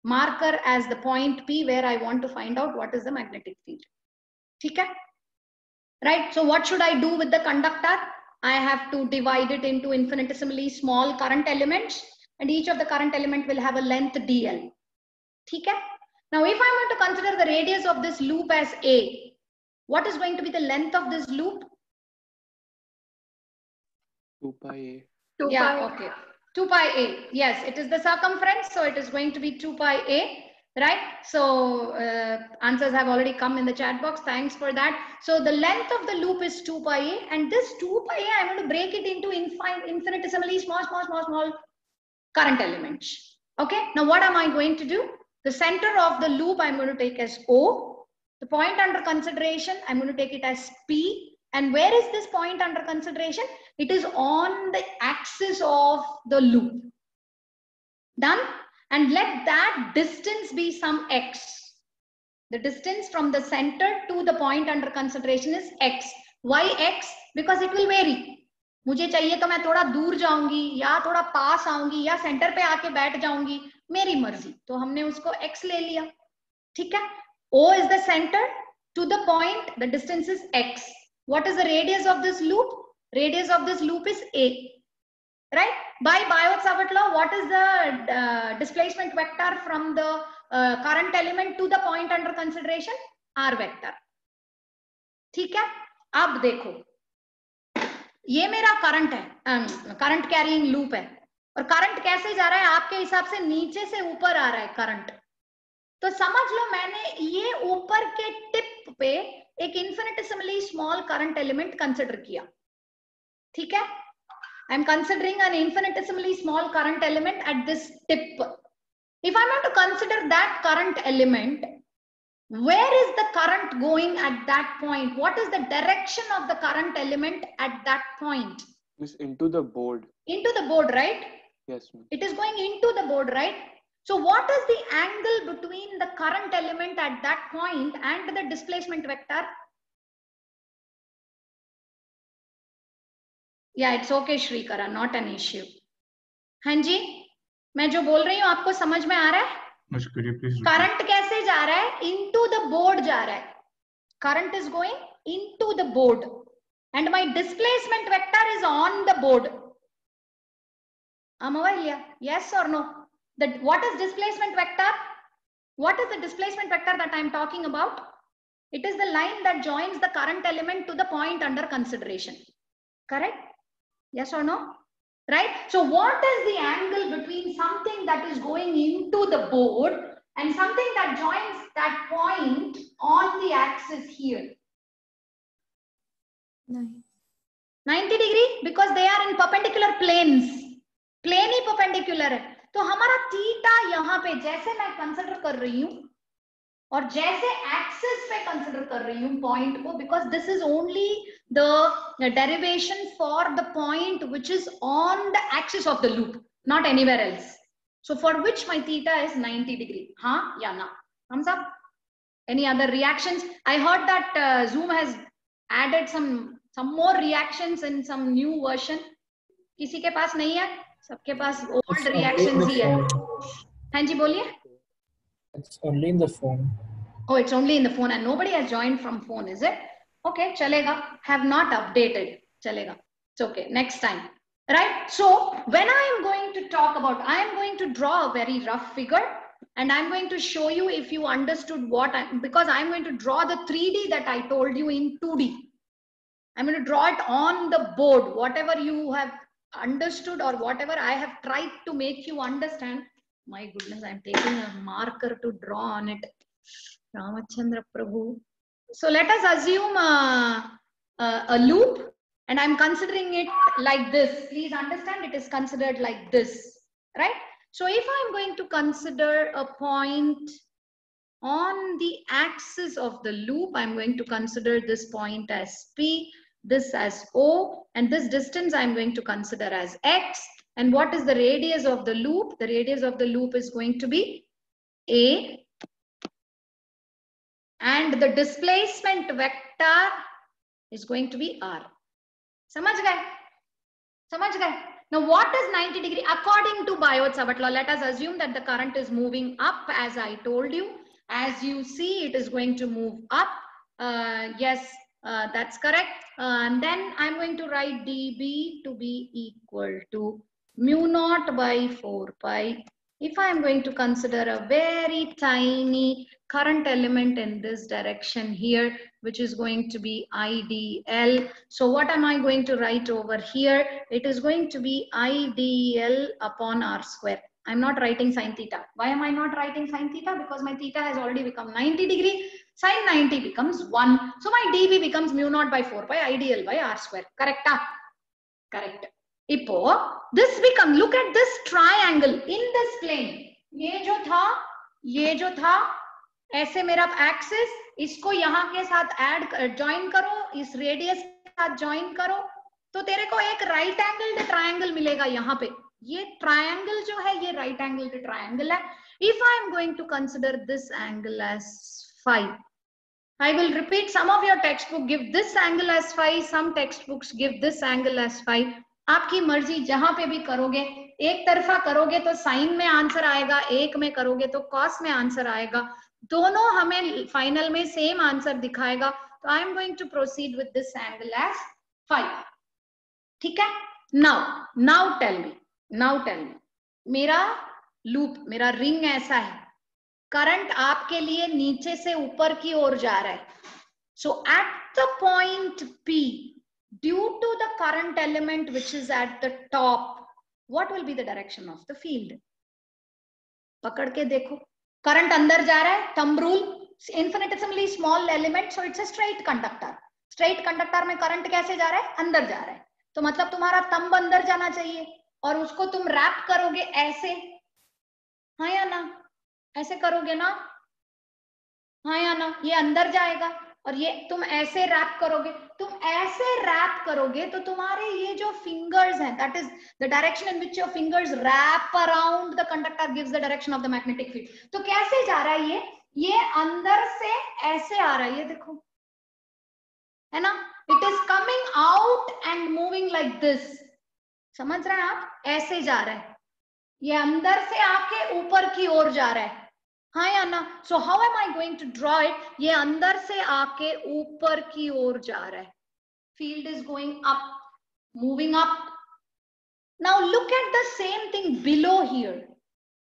marker as the point P, where I want to find out what is the magnetic field. ठीक है? Right? So what should I do with the conductor? I have to divide it into infinitesimally small current elements, and each of the current element will have a length dl. ठीक है? Now if I want to consider the radius of this loop as a, what is going to be the length of this loop? 2 pi a. 2 yeah, pi. okay. 2 pi a. Yes, it is the circumference, so it is going to be 2 pi a. Right? So answers have already come in the chat box. Thanks for that. So the length of the loop is 2 pi a, and this 2 pi a, I'm going to break it into infinitesimally small current elements. Okay? Now what am I going to do? The center of the loop I'm going to take as O. The point under consideration, I'm going to take it as P. And where is this point under consideration? It is on the axis of the loop. Done? And let that distance be some x. The distance from the center to the point under consideration is x. Why x? Because it will vary. मुझे चाहिए तो मैं थोड़ा दूर जाऊंगी, या थोड़ा पास आऊंगी, या सेंटर पे आके बैठ जाऊंगी, मेरी मर्जी. तो हमने उसको x ले लिया. ठीक है? O is the center. To the point, the distance is x. What is the radius of this loop? Radius of this loop is a. Right? By Biot-Savart law, what is the displacement vector from the current element to the point under consideration? R vector. ठीक है? अब देखो, ये मेरा current है, current carrying loop है, और current कैसे जा रहा है? आपके हिसाब से नीचे से ऊपर आ रहा है करंट. तो समझ लो मैंने ये ऊपर के टिप पे एक infinitesimally small current element consider किया, ठीक है? I am considering an infinitesimally small current element at this tip. If I am to consider that current element, where is the current going at that point? What is the direction of the current element at that point? It's into the board. Into the board, right? Yes, ma'am. It is going into the board, right? So what is the angle between the current element at that point and the displacement vector? Yeah, it's okay, Shrikara, not an issue. Hanji, मैं जो बोल रही हूँ आपको समझ में आ रहा है? करंट कैसे जा रहा है? इनटू द बोर्ड जा रहा है. Current is going into the board and my displacement vector is on the board. Amavalya, yes or no? That what is displacement vector? What is the displacement vector that I am talking about? It is the line that joins the current element to the point under consideration. Correct? Yes or no? Right? So what is the angle between something that is going into the board and something that joins that point on the axis here? 90 degree, because they are in perpendicular planes. Plane he perpendicular है. तो हमारा theta यहाँ पे जैसे मैं consider कर रही हूँ और जैसे एक्सिस पे कंसिडर कर रही हूँ पॉइंट को, because this is only the derivation for the point which is on the axis of the loop, not anywhere else. So for which my theta is 90 degree. हाँ या ना? हम सब any other reactions? I heard that Zoom has added some more reactions in some new version. किसी के पास नहीं है? सबके पास ओल्ड रिएक्शंस ही है. हाँ जी बोलिए. It's only in the phone. Oh, it's only in the phone and nobody has joined from phone, is it? Okay, chalega. Have not updated. Chalega. It's okay. Next time. Right? So, when I am going to talk about, I am going to draw a very rough figure and I'm going to show you if you understood what because I'm going to draw the 3D that I told you in 2D. I'm going to draw it on the board. Whatever you have understood or whatever I have tried to make you understand. My goodness, I'm taking a marker to draw on it. Ramachandra Prabhu. So let us assume a loop and I'm considering it like this. Please understand it is considered like this, right? So if I'm going to consider a point on the axis of the loop, I'm going to consider this point as P, this as O, and this distance I'm going to consider as X. And what is the radius of the loop? The radius of the loop is going to be A. And the displacement vector is going to be R. Samajh gaye? Samajh gaye? Now what is 90 degree? According to Biot-Savart law, let us assume that the current is moving up as I told you. As you see, it is going to move up. Yes, that's correct. And then I'm going to write dB to be equal to mu naught by 4 pi. If I'm going to consider a very tiny current element in this direction here, which is going to be IDL. So what am I going to write over here? It is going to be IDL upon R square. I'm not writing sine theta. Why am I not writing sine theta? Because my theta has already become 90 degree. Sine 90 becomes 1. So my dB becomes mu naught by 4 pi IDL by R square. Correct? Correct. Ipo, this becomes, look at this triangle in this plane. ये जो था, ऐसे मेरा axis, इसको यहाँ के साथ add, join करो, इस radius के साथ join करो, तो तेरे को एक right angled triangle मिलेगा यहाँ पे. ये triangle जो है, ये right angled triangle है. If I am going to consider this angle as phi, I will repeat, some of your textbook give this angle as phi, some textbooks give this angle as phi. आपकी मर्जी, जहां पे भी करोगे, एक तरफा करोगे तो साइन में आंसर आएगा, एक में करोगे तो कॉस में आंसर आएगा, दोनों हमें फाइनल में सेम आंसर दिखाएगा. तो I am going to proceed with this angle as 5. ठीक है? नाउ टेल मी, मेरा लूप, मेरा रिंग ऐसा है, करंट आपके लिए नीचे से ऊपर की ओर जा रहा है. So at the point P, due to the current element which is at the top, what will be the direction of the field? पकड़ के देखो, करंट अंदर जा रहा है, thumb rule, infinitesimally small element, so it's a straight conductor. Straight conductor में current कैसे जा रहा है? अंदर जा रहा है, तो मतलब तुम्हारा थंब अंदर जाना चाहिए और उसको तुम रैप करोगे ऐसे, हाँ या ना? ऐसे करोगे ना, हाँ या ना? ये अंदर जाएगा और ये तुम ऐसे रैप करोगे, तुम ऐसे रैप करोगे तो तुम्हारे ये जो फिंगर्स हैं, that is the direction in which your fingers wrap around the conductor gives the direction of the magnetic field. तो कैसे जा रहा है ये अंदर से ऐसे आ रहा है, ये देखो, है ना? It is coming out and moving like this, समझ रहे हैं आप? ऐसे जा रहा है, ये अंदर से आके ऊपर की ओर जा रहा है, हाँ या ना? So how am I going to draw it? ये अंदर से आके ऊपर की ओर जा रहा है, field is going up, moving up. Now look at the same thing below here,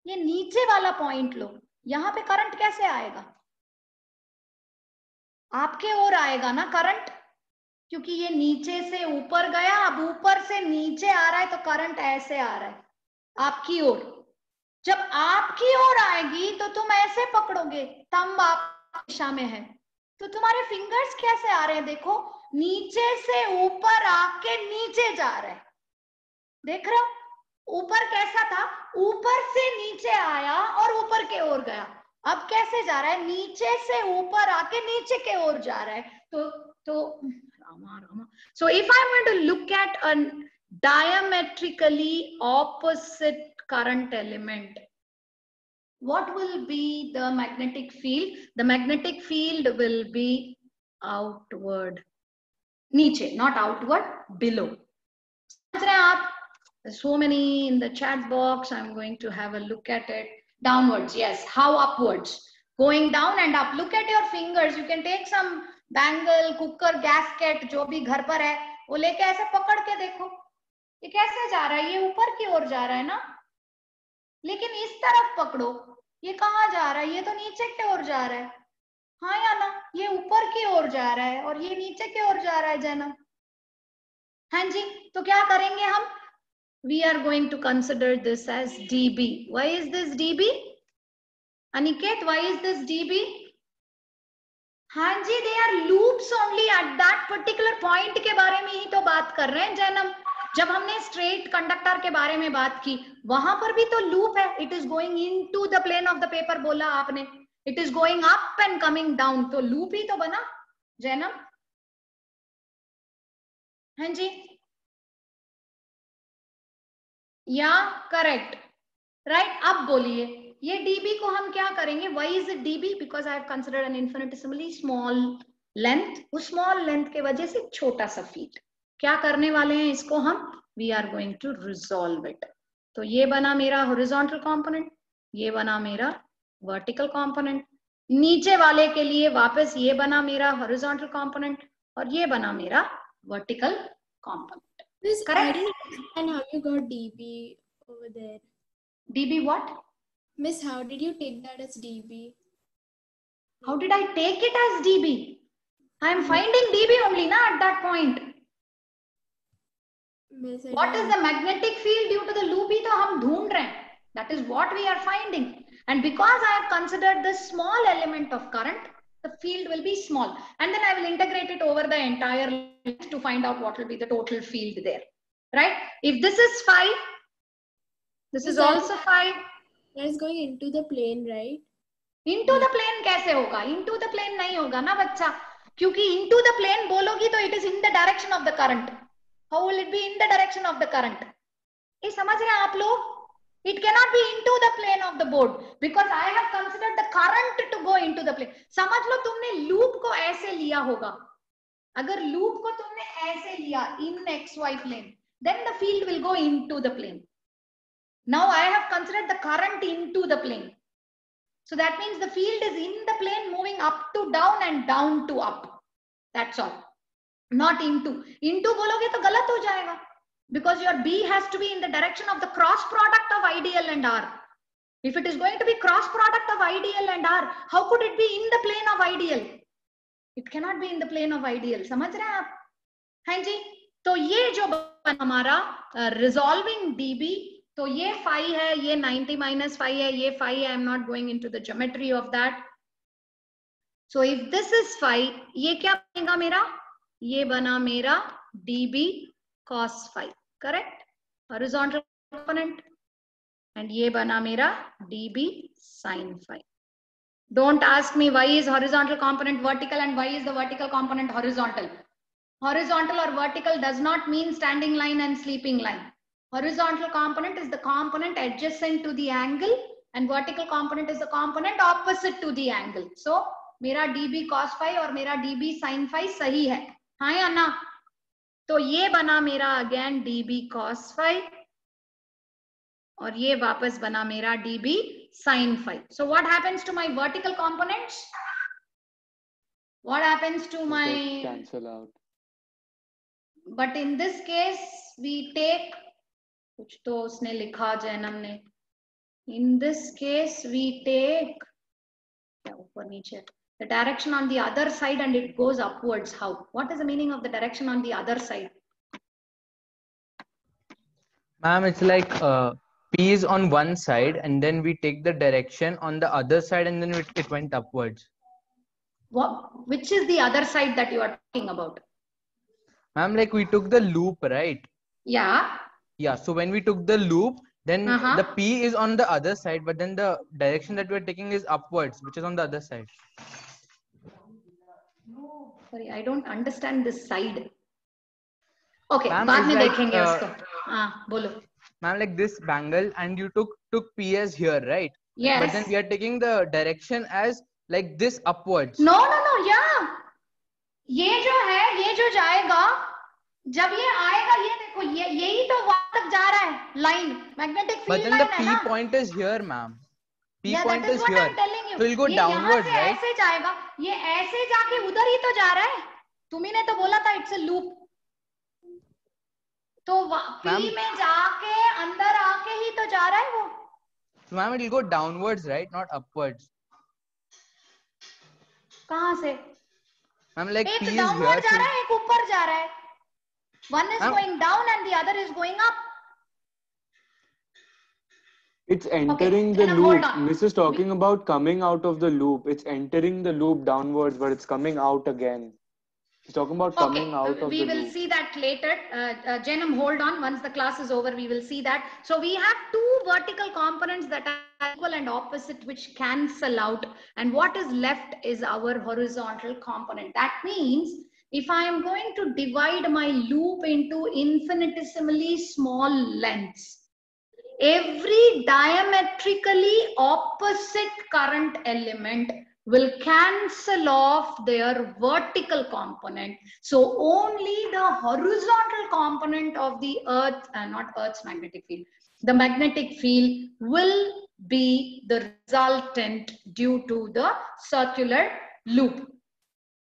ये नीचे वाला पॉइंट लो, यहां पे करंट कैसे आएगा? आपके ओर आएगा ना करंट, क्योंकि ये नीचे से ऊपर गया, अब ऊपर से नीचे आ रहा है तो करंट ऐसे आ रहा है आपकी ओर। जब आपकी ओर आएगी तो तुम ऐसे पकड़ोगे, थंब आप दिशा में है, तो तुम्हारे फिंगर्स कैसे आ रहे हैं? देखो, नीचे से ऊपर आके नीचे जा रहा है, देख रहे हो? ऊपर कैसा था? ऊपर से नीचे आया और ऊपर के ओर गया, अब कैसे जा रहा है? नीचे से ऊपर आके नीचे के ओर जा रहा है। तो Rama, so if I want to look at a diametrically opposite current element, what will be the magnetic field? The magnetic field will be outward, नीचे, not outward, below. समझ रहे हैं आप? So many in the chat box. I'm going to have a look at it. Downwards, yes. How upwards? Going down and up. Look at your fingers. You can take some bangle, cooker, gasket, जो भी घर पर है, वो लेके ऐसे पकड़ के देखो, ये कैसे जा रहा है? ये ऊपर की ओर जा रहा है ना, लेकिन इस तरफ पकड़ो, ये कहाँ जा रहा है? ये तो नीचे की ओर जा रहा है, हाँ या ना? ये ऊपर की ओर जा रहा है और ये नीचे की ओर जा रहा है जैनब, हाँ जी। तो क्या करेंगे हम? We are going to consider this as dB. Why is this dB? Aniket, why is this dB? हाँ जी, they are loops only at that particular point के बारे में ही तो बात कर रहे हैं जैनब। जब हमने स्ट्रेट कंडक्टर के बारे में बात की, वहां पर भी तो लूप है। It is going into the plane of the paper बोला आपने, it is going up and coming down, तो लूप ही तो बना जैनब, हाँ जी, या करेक्ट, राइट? अब बोलिए, ये dB को हम क्या करेंगे? Why is it dB? Because I have considered an infinitesimally small length. उस small length के वजह से छोटा सा फील्ड। क्या करने वाले हैं इसको हम? We are going to resolve it. तो ये बना मेरा horizontal component, ये बना मेरा vertical component, नीचे वाले के लिए वापस ये बना मेरा horizontal component और ये बना मेरा vertical component. Miss, Correct? I didn't understand how you got dB over there. dB what? Miss, how did you take that as dB? How did I take it as dB? I am finding dB only na at that point. Miss, What is the magnetic field due to the loop? ही तो हम ढूंढ रहे हैं. That is what we are finding. And because I have considered the small element of current, the field will be small. And then I will integrate it over the entire length to find out what will be the total field there. Right? If this is phi, this is also phi. That is going into the plane, right? Into the plane कैसे होगा? Into the plane नहीं होगा ना बच्चा, क्योंकि into the plane बोलोगी तो it is in the direction of the current. How will it be in the direction of the current? ये समझ रहे हैं आप लोग? It cannot be into the plane of the board because I have considered the current to go into the plane. समझ लो तुमने loop को ऐसे लिया होगा. अगर loop को तुमने ऐसे लिया in XY plane, then the field will go into the plane. Now I have considered the current into the plane. So that means the field is in the plane moving up to down and down to up. That's all. Not into. Into बोलोगे तो गलत हो जाएगा. Because your B has to be in the direction of the cross product of IDL and R. If it is going to be cross product of IDL and R, how could it be in the plane of IDL? It cannot be in the plane of IDL. समझ रहे हैं आप? हाँ जी. तो ये जो हमारा resolving dB तो ये phi है, ये 90 minus phi है, ये phi है. I'm not going into the geometry of that. So if this is phi, ये क्या बनेगा मेरा? ये बना मेरा dB cos phi, correct? Horizontal component. And ये बना मेरा dB sin phi. Don't ask me why is horizontal component vertical and why is the vertical component horizontal. Horizontal or vertical does not mean standing line and sleeping line. Horizontal component is the component adjacent to the angle and vertical component is the component opposite to the angle. So मेरा dB cos phi और मेरा dB sin phi सही है, हाँ या ना? तो ये बना मेरा again dB cos phi और ये वापस बना मेरा dB sin phi. So what happens to my vertical components? What happens to my... Cancel out. But in this case we take, कुछ तो उसने लिखा जैनम ने, in this case we take क्या ऊपर नीचे, the direction on the other side and it goes upwards. How? What is the meaning of the direction on the other side? Ma'am, it's like P is on one side and then we take the direction on the other side and then it went upwards. What? Which is the other side that you are talking about? Ma'am, like we took the loop, right? Yeah. Yeah, so when we took the loop, then the P is on the other side, but then the direction that we're taking is upwards, which is on the other side. Sorry, I don't understand this side. Okay, बाद में देखेंगे उसको. हाँ, बोलो. Ma'am, like this bangle and you took P as here, right? Yes. But then we are taking the direction as like this upwards. No, yeah. ये जो है, ये जो जाएगा, जब ये आएगा, ये देखो, यही तो वहां तक जा रहा है, line, magnetic field line है ना? But then the P point is here, ma'am. P point is here. I'm telling you. So it'll go downwards, right? ऐसे जाएगा, ये ऐसे जाके उधर ही तो जा रहा है. तुम्ही ने तो बोला था it's a loop. तो P में जाके अंदर आके ही तो जा रहा है वो. So ma'am, it will go downwards, right? Not upwards. कहाँ से? Ma'am, like एक P is downward here. जा रहा है, एक ऊपर जा रहा है. One is going down and the other is going up. It's entering the loop. This is talking about coming out of the loop. It's entering the loop downwards, but it's coming out again. He's talking about coming out of the loop. We will see that later. Janam, hold on. Once the class is over, we will see that. So we have two vertical components that are equal and opposite, which cancel out. And what is left is our horizontal component. That means if I am going to divide my loop into infinitesimally small lengths, every diametrically opposite current element will cancel off their vertical component. So only the horizontal component of the earth, not Earth's magnetic field, the magnetic field will be the resultant due to the circular loop.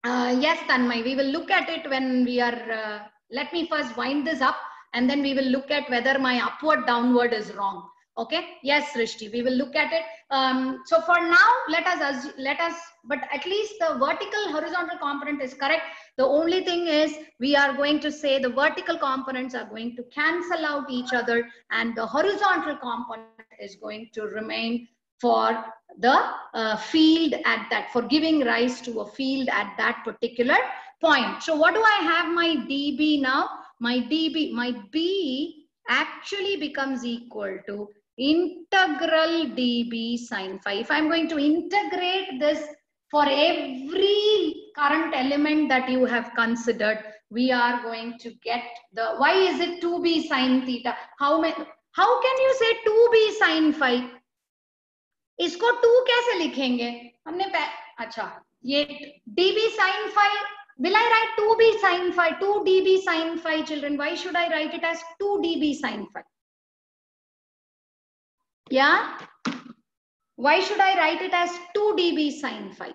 Yes, Tanmay, we will look at it when we are, let me first wind this up and then we will look at whether my upward downward is wrong. Okay, yes, Rishti, we will look at it. So for now, let us, but at least the vertical horizontal component is correct. The only thing is we are going to say the vertical components are going to cancel out each other and the horizontal component is going to remain for the field at that, for giving rise to a field at that particular point. So what do I have my dB now? My dB, my B actually becomes equal to integral dB sin phi. If I'm going to integrate this for every current element that you have considered, we are going to get the, why is it 2b sin theta? How can you say 2b sin phi? इसको 2 कैसे लिखेंगे? हमने अच्छा ये dB sin phi, will I write 2b sin phi, 2 dB sin phi, children? Why should I write it as 2 dB sin phi? Yeah, why should I write it as 2 dB sin phi?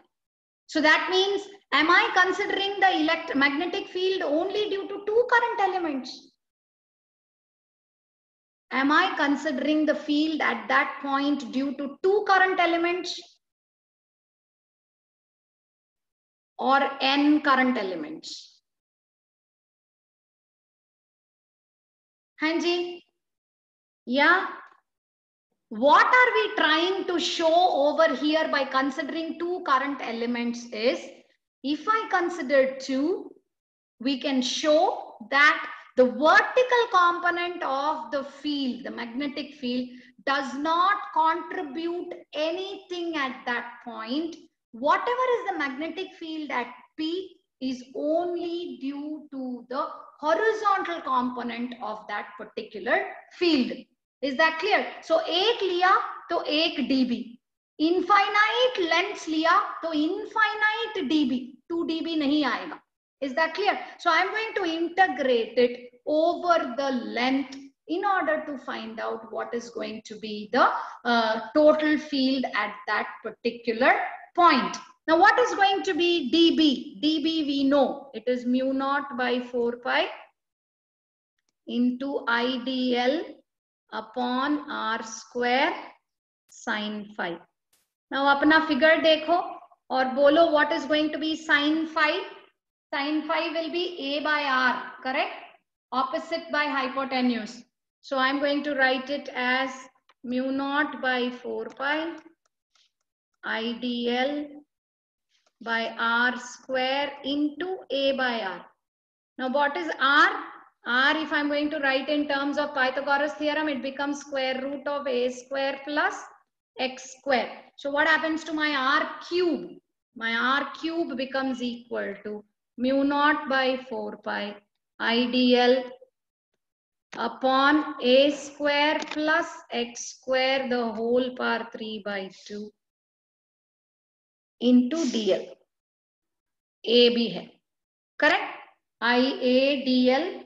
So that means, am I considering the magnetic field only due to 2 current elements? Am I considering the field at that point due to 2 current elements or n current elements? Hanji? Yeah? What are we trying to show over here by considering two current elements is, if I consider 2, we can show that the vertical component of the field, the magnetic field, does not contribute anything at that point. Whatever is the magnetic field at P is only due to the horizontal component of that particular field. Is that clear? So 1 लिया तो 1 dB, infinite lengths लिया तो infinite dB, 2 dB नहीं आएगा. Is that clear? So I'm going to integrate it over the length in order to find out what is going to be the total field at that particular point. Now what is going to be dB? dB we know it is mu naught by 4 pi into IDL upon R square sin phi. Now अपना figure देखो और बोलो what is going to be sin phi? Sin phi will be A by R, correct? Opposite by hypotenuse. So I'm going to write it as mu naught by 4 pi IDL by R square into A by R. Now what is R? R, if I'm going to write in terms of Pythagoras theorem, it becomes square root of A square plus X square. So what happens to my R cube? My R cube becomes equal to mu naught by 4 pi IDL upon A square plus X square the whole power 3 by 2 into DL. A भी है, correct? IA DL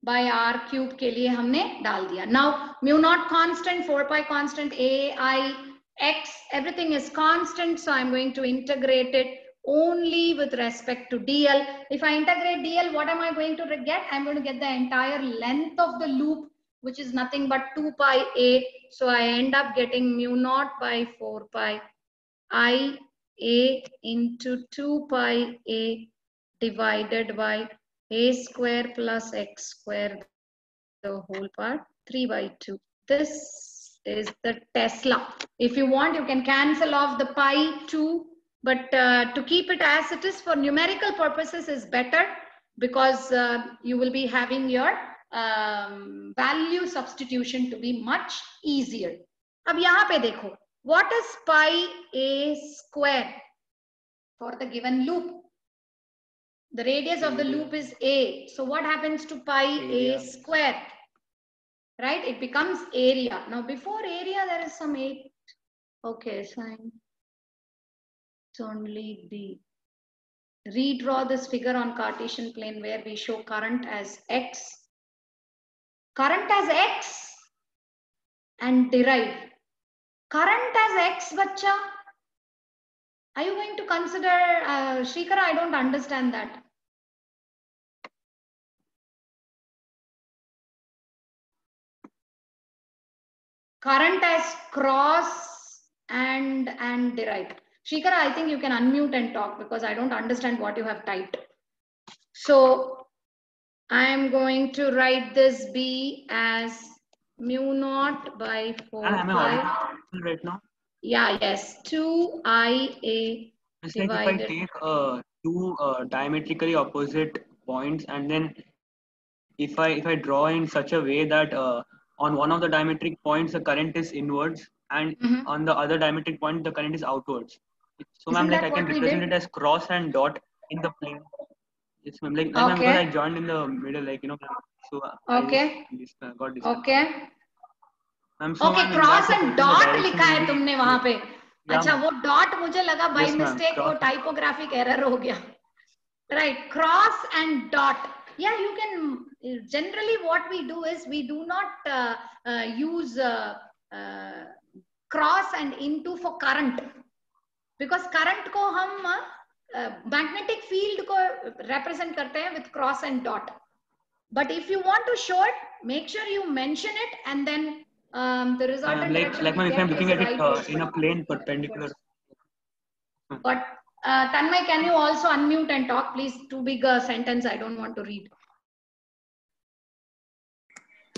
by R cube के लिए हमने डाल दिया. Now mu naught constant, 4 pi constant, A, I, X, everything is constant. So I'm going to integrate it only with respect to DL. If I integrate DL, what am I going to get? I'm going to get the entire length of the loop, which is nothing but 2 pi A. So I end up getting mu naught by 4 pi I A into 2 pi A divided by A square plus X square the whole part 3 by 2. This is the Tesla. If you want, you can cancel off the pi 2. But to keep it as it is for numerical purposes is better, because you will be having your value substitution to be much easier. अब यहाँ पे देखो, what is pi A square for the given loop? The radius of the loop is A. So what happens to pi A square? Right? It becomes area. Now before area, there is some 8. Okay, fine. It's only B. Redraw this figure on Cartesian plane where we show current as X. Current as X and derive. Current as X, bacha. Are you going to consider, Shrikara, I don't understand that. Current as cross and derive. Shrikara, I think you can unmute and talk because I don't understand what you have typed. So I am going to write this B as mu naught by 4 pi. Am I audible right now? Yeah, yes. 2IA it's divided. Like if I take two diametrically opposite points, and then if I draw in such a way that on one of the diametric points the current is inwards, and on the other diametric point the current is outwards. So ma'am, like I can represent it as cross and dot in the plane. Yes, ma'am. Like because I joined in the middle, like so okay. I just got this. Okay. So okay, cross and dot लिखा है तुमने वहाँ पे. अच्छा, वो dot मुझे लगा by mistake वो typographic error हो गया. Right, cross and dot. Yeah, you can. Generally, what we do is we do not use cross and into for current, because current को हम magnetic field को represent करते हैं with cross and dot. But if you want to show it, make sure you mention it, and then the resultant direction if I'm looking at it in a plane perpendicular. But Tanmay, can you also unmute and talk, please? Too big a sentence, I don't want to read.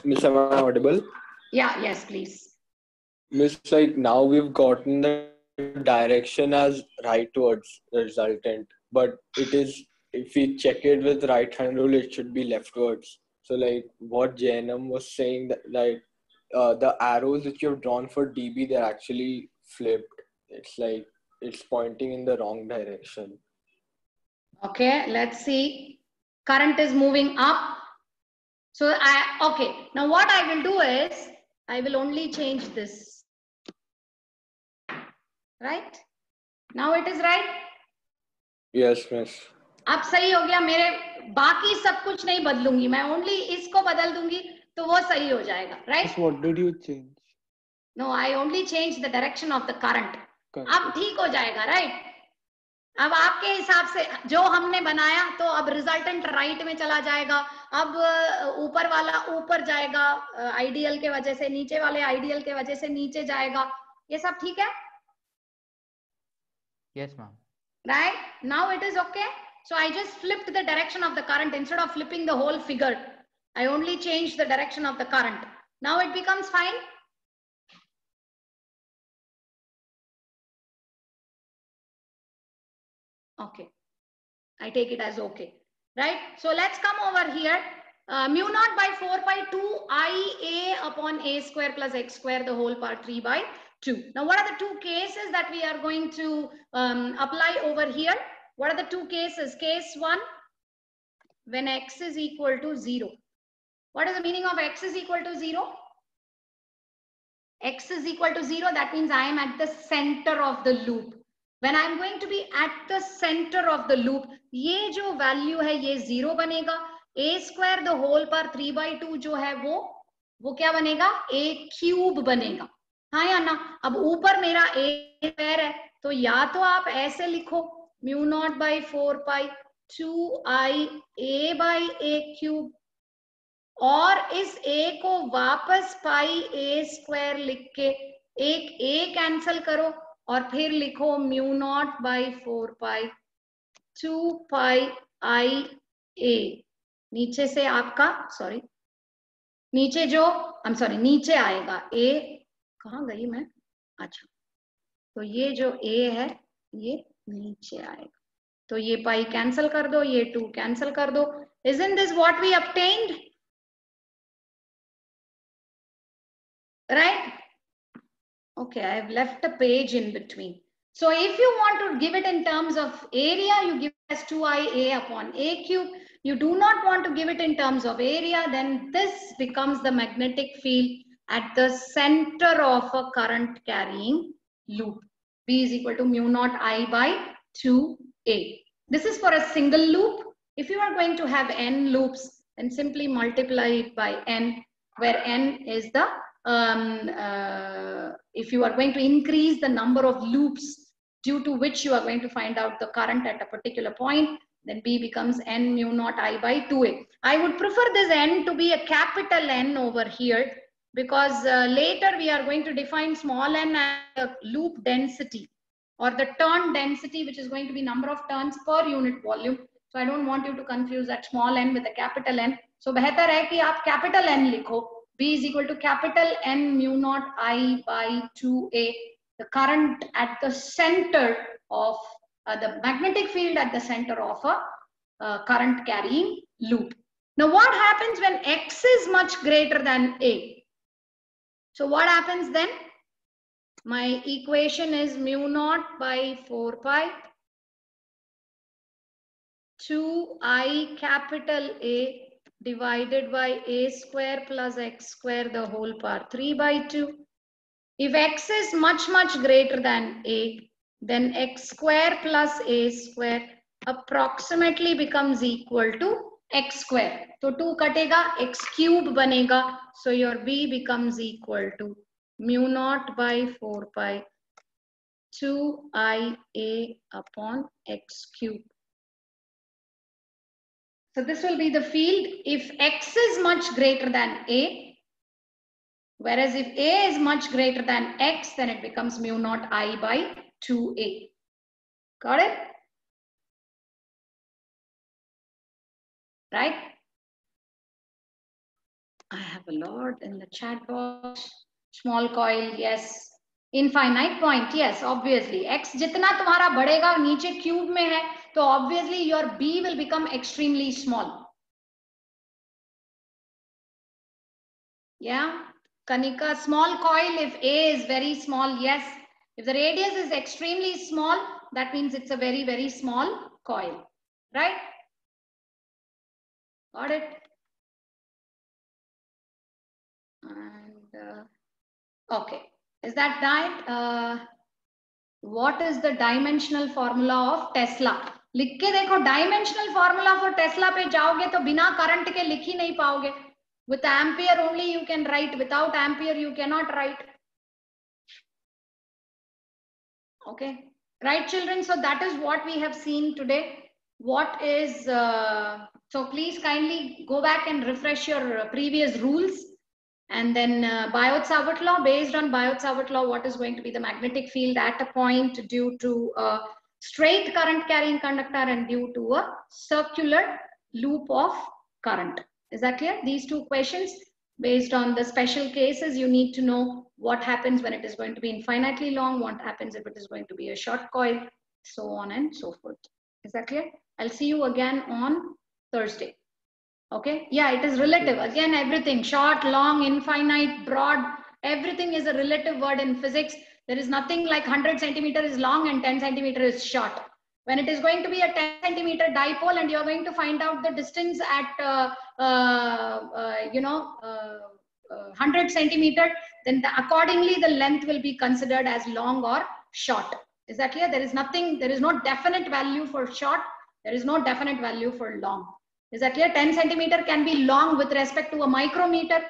Miss, am I audible? Yeah, yes, please. Miss, like now we've gotten the direction as rightwards resultant, but it is, if we check it with right hand rule, it should be leftwards. So like what Jainam was saying, that like the arrows which you've drawn for DB, they're actually flipped. It's like it's pointing in the wrong direction. Okay, let's see. Current is moving up. So okay, now what I will do is, I will only change this. Right? Now it is right? Yes, miss. अब सही हो गया, मेरे बाकी सब कुछ नहीं बदलूंगी, मैं ओनली इसको बदल दूंगी तो वो सही हो जाएगा. Right? What did you change? No, I only changed the direction of the current. अब ठीक हो जाएगा. Right? अब आपके हिसाब से जो हमने बनाया, तो अब रिजल्टेंट राइट में चला जाएगा. अब ऊपर वाला ऊपर जाएगा आइडियल के वजह से, नीचे वाले आइडियल के वजह से नीचे जाएगा. ये सब ठीक है? Yes, ma'am. Right? Now it is okay. So I just flipped the direction of the current. Instead of flipping the whole figure, I only changed the direction of the current. Now it becomes fine. Okay, I take it as okay, right? So let's come over here. Mu naught by 4 pi 2 I a upon a square plus x square the whole power 3 by 2. Now what are the two cases that we are going to apply over here? What are the two cases? Case 1, when x is equal to 0. What is the meaning of x is equal to 0? X is equal to 0, that means I am at the center of the loop. When I am going to be at the center of the loop, ये जो value है ये 0 बनेगा. A square the whole power 3 by 2 जो है वो क्या बनेगा? A cube बनेगा. हाँ या ना? अब ऊपर मेरा A square है, तो या तो आप ऐसे लिखो mu naught by 4 pi 2 I A by A cube, और इस A को वापस पाई A स्क्वायर लिख के एक A कैंसल करो और फिर लिखो mu naught by 4 pi 2 pi I A. नीचे से आपका नीचे जो नीचे आएगा A. कहाँ गई मैं? अच्छा, तो ये जो A है ये नीचे आएगा, तो ये पाई कैंसल कर दो, ये 2 कैंसल कर दो. Isn't this what we obtained? Right? Okay, I have left a page in between. So if you want to give it in terms of area, you give it as 2IA upon A cube. You do not want to give it in terms of area, then this becomes the magnetic field at the center of a current carrying loop. B is equal to mu naught I by 2A. This is for a single loop. If you are going to have n loops, then simply multiply it by n, where n is the if you are going to increase the number of loops due to which you are going to find out the current at a particular point, then B becomes n mu naught I by 2A. I would prefer this n to be a capital N over here, because later we are going to define small n as a loop density or the turn density, which is going to be number of turns per unit volume. So I don't want you to confuse that small n with a capital N. So बेहतर है कि आप capital N लिखो. B is equal to capital N mu naught I by 2A. The current at the center of the magnetic field at the center of a current carrying loop. Now what happens when X is much greater than A? So what happens then? My equation is mu naught by 4 pi 2I capital A divided by A square plus X square the whole power 3 by 2. If X is much greater than A, then X square plus A square approximately becomes equal to X square. So 2 कटेगा, X cube बनेगा. So your B becomes equal to mu naught by 4 pi 2IA upon X cube. So this will be the field if X is much greater than A, whereas if A is much greater than X, then it becomes mu naught I by 2A. Got it? Right? I have a lot in the chat box. Small coil, yes. Infinite point, yes, obviously. X जितना तुम्हारा बढ़ेगा नीचे cube में है, तो obviously your B will become extremely small. Yeah, Kanika, small coil, if A is very small, yes. If the radius is extremely small, that means it's a very, very small coil, right? Got it? And okay, is that right? What is the dimensional formula of Tesla? लिख के देखो, dimensional formula for Tesla पे जाओगे तो बिना current के लिख ही नहीं पाओगे. With ampere only you can write. Without ampere you cannot write. Okay, right, children? So that is what we have seen today. What is so please kindly go back and refresh your previous rules. And then Biot-Savart law, based on Biot-Savart law, what is going to be the magnetic field at a point due to a straight current carrying conductor and due to a circular loop of current. Is that clear? These two questions, based on the special cases, you need to know what happens when it is going to be infinitely long, what happens if it is going to be a short coil, so on and so forth. Is that clear? I'll see you again on Thursday. Okay, yeah, it is relative. Again, everything, short, long, infinite, broad, everything is a relative word in physics. There is nothing like 100 centimeter is long and 10 centimeter is short. When it is going to be a 10 centimeter dipole and you're going to find out the distance at 100 centimeter, then accordingly the length will be considered as long or short. Is that clear? There is nothing, there is no definite value for short. There is no definite value for long. Is that clear? 10 centimeter can be long with respect to a micrometer.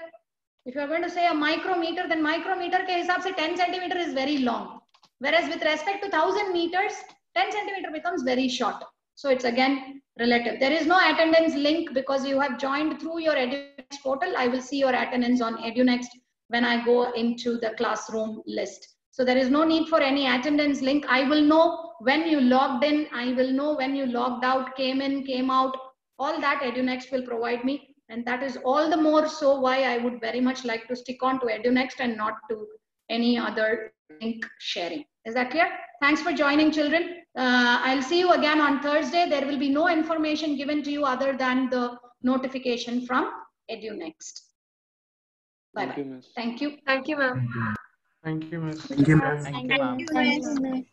If you are going to say a micrometer, then micrometer ke hisab se 10 centimeter is very long. Whereas with respect to 1000 meters, 10 centimeter becomes very short. So it's again relative. There is no attendance link because you have joined through your EduNext portal. I will see your attendance on EduNext when I go into the classroom list. So there is no need for any attendance link. I will know when you logged in. I will know when you logged out, came in, came out. All that EduNext will provide me. And that is all the more so why I would very much like to stick on to EduNext and not to any other link sharing. Is that clear? Thanks for joining, children. I'll see you again on Thursday. There will be no information given to you other than the notification from EduNext. Bye-bye. Thank you. Thank you, ma'am. Thank you, miss. Thank you, ma'am. Thank you, miss.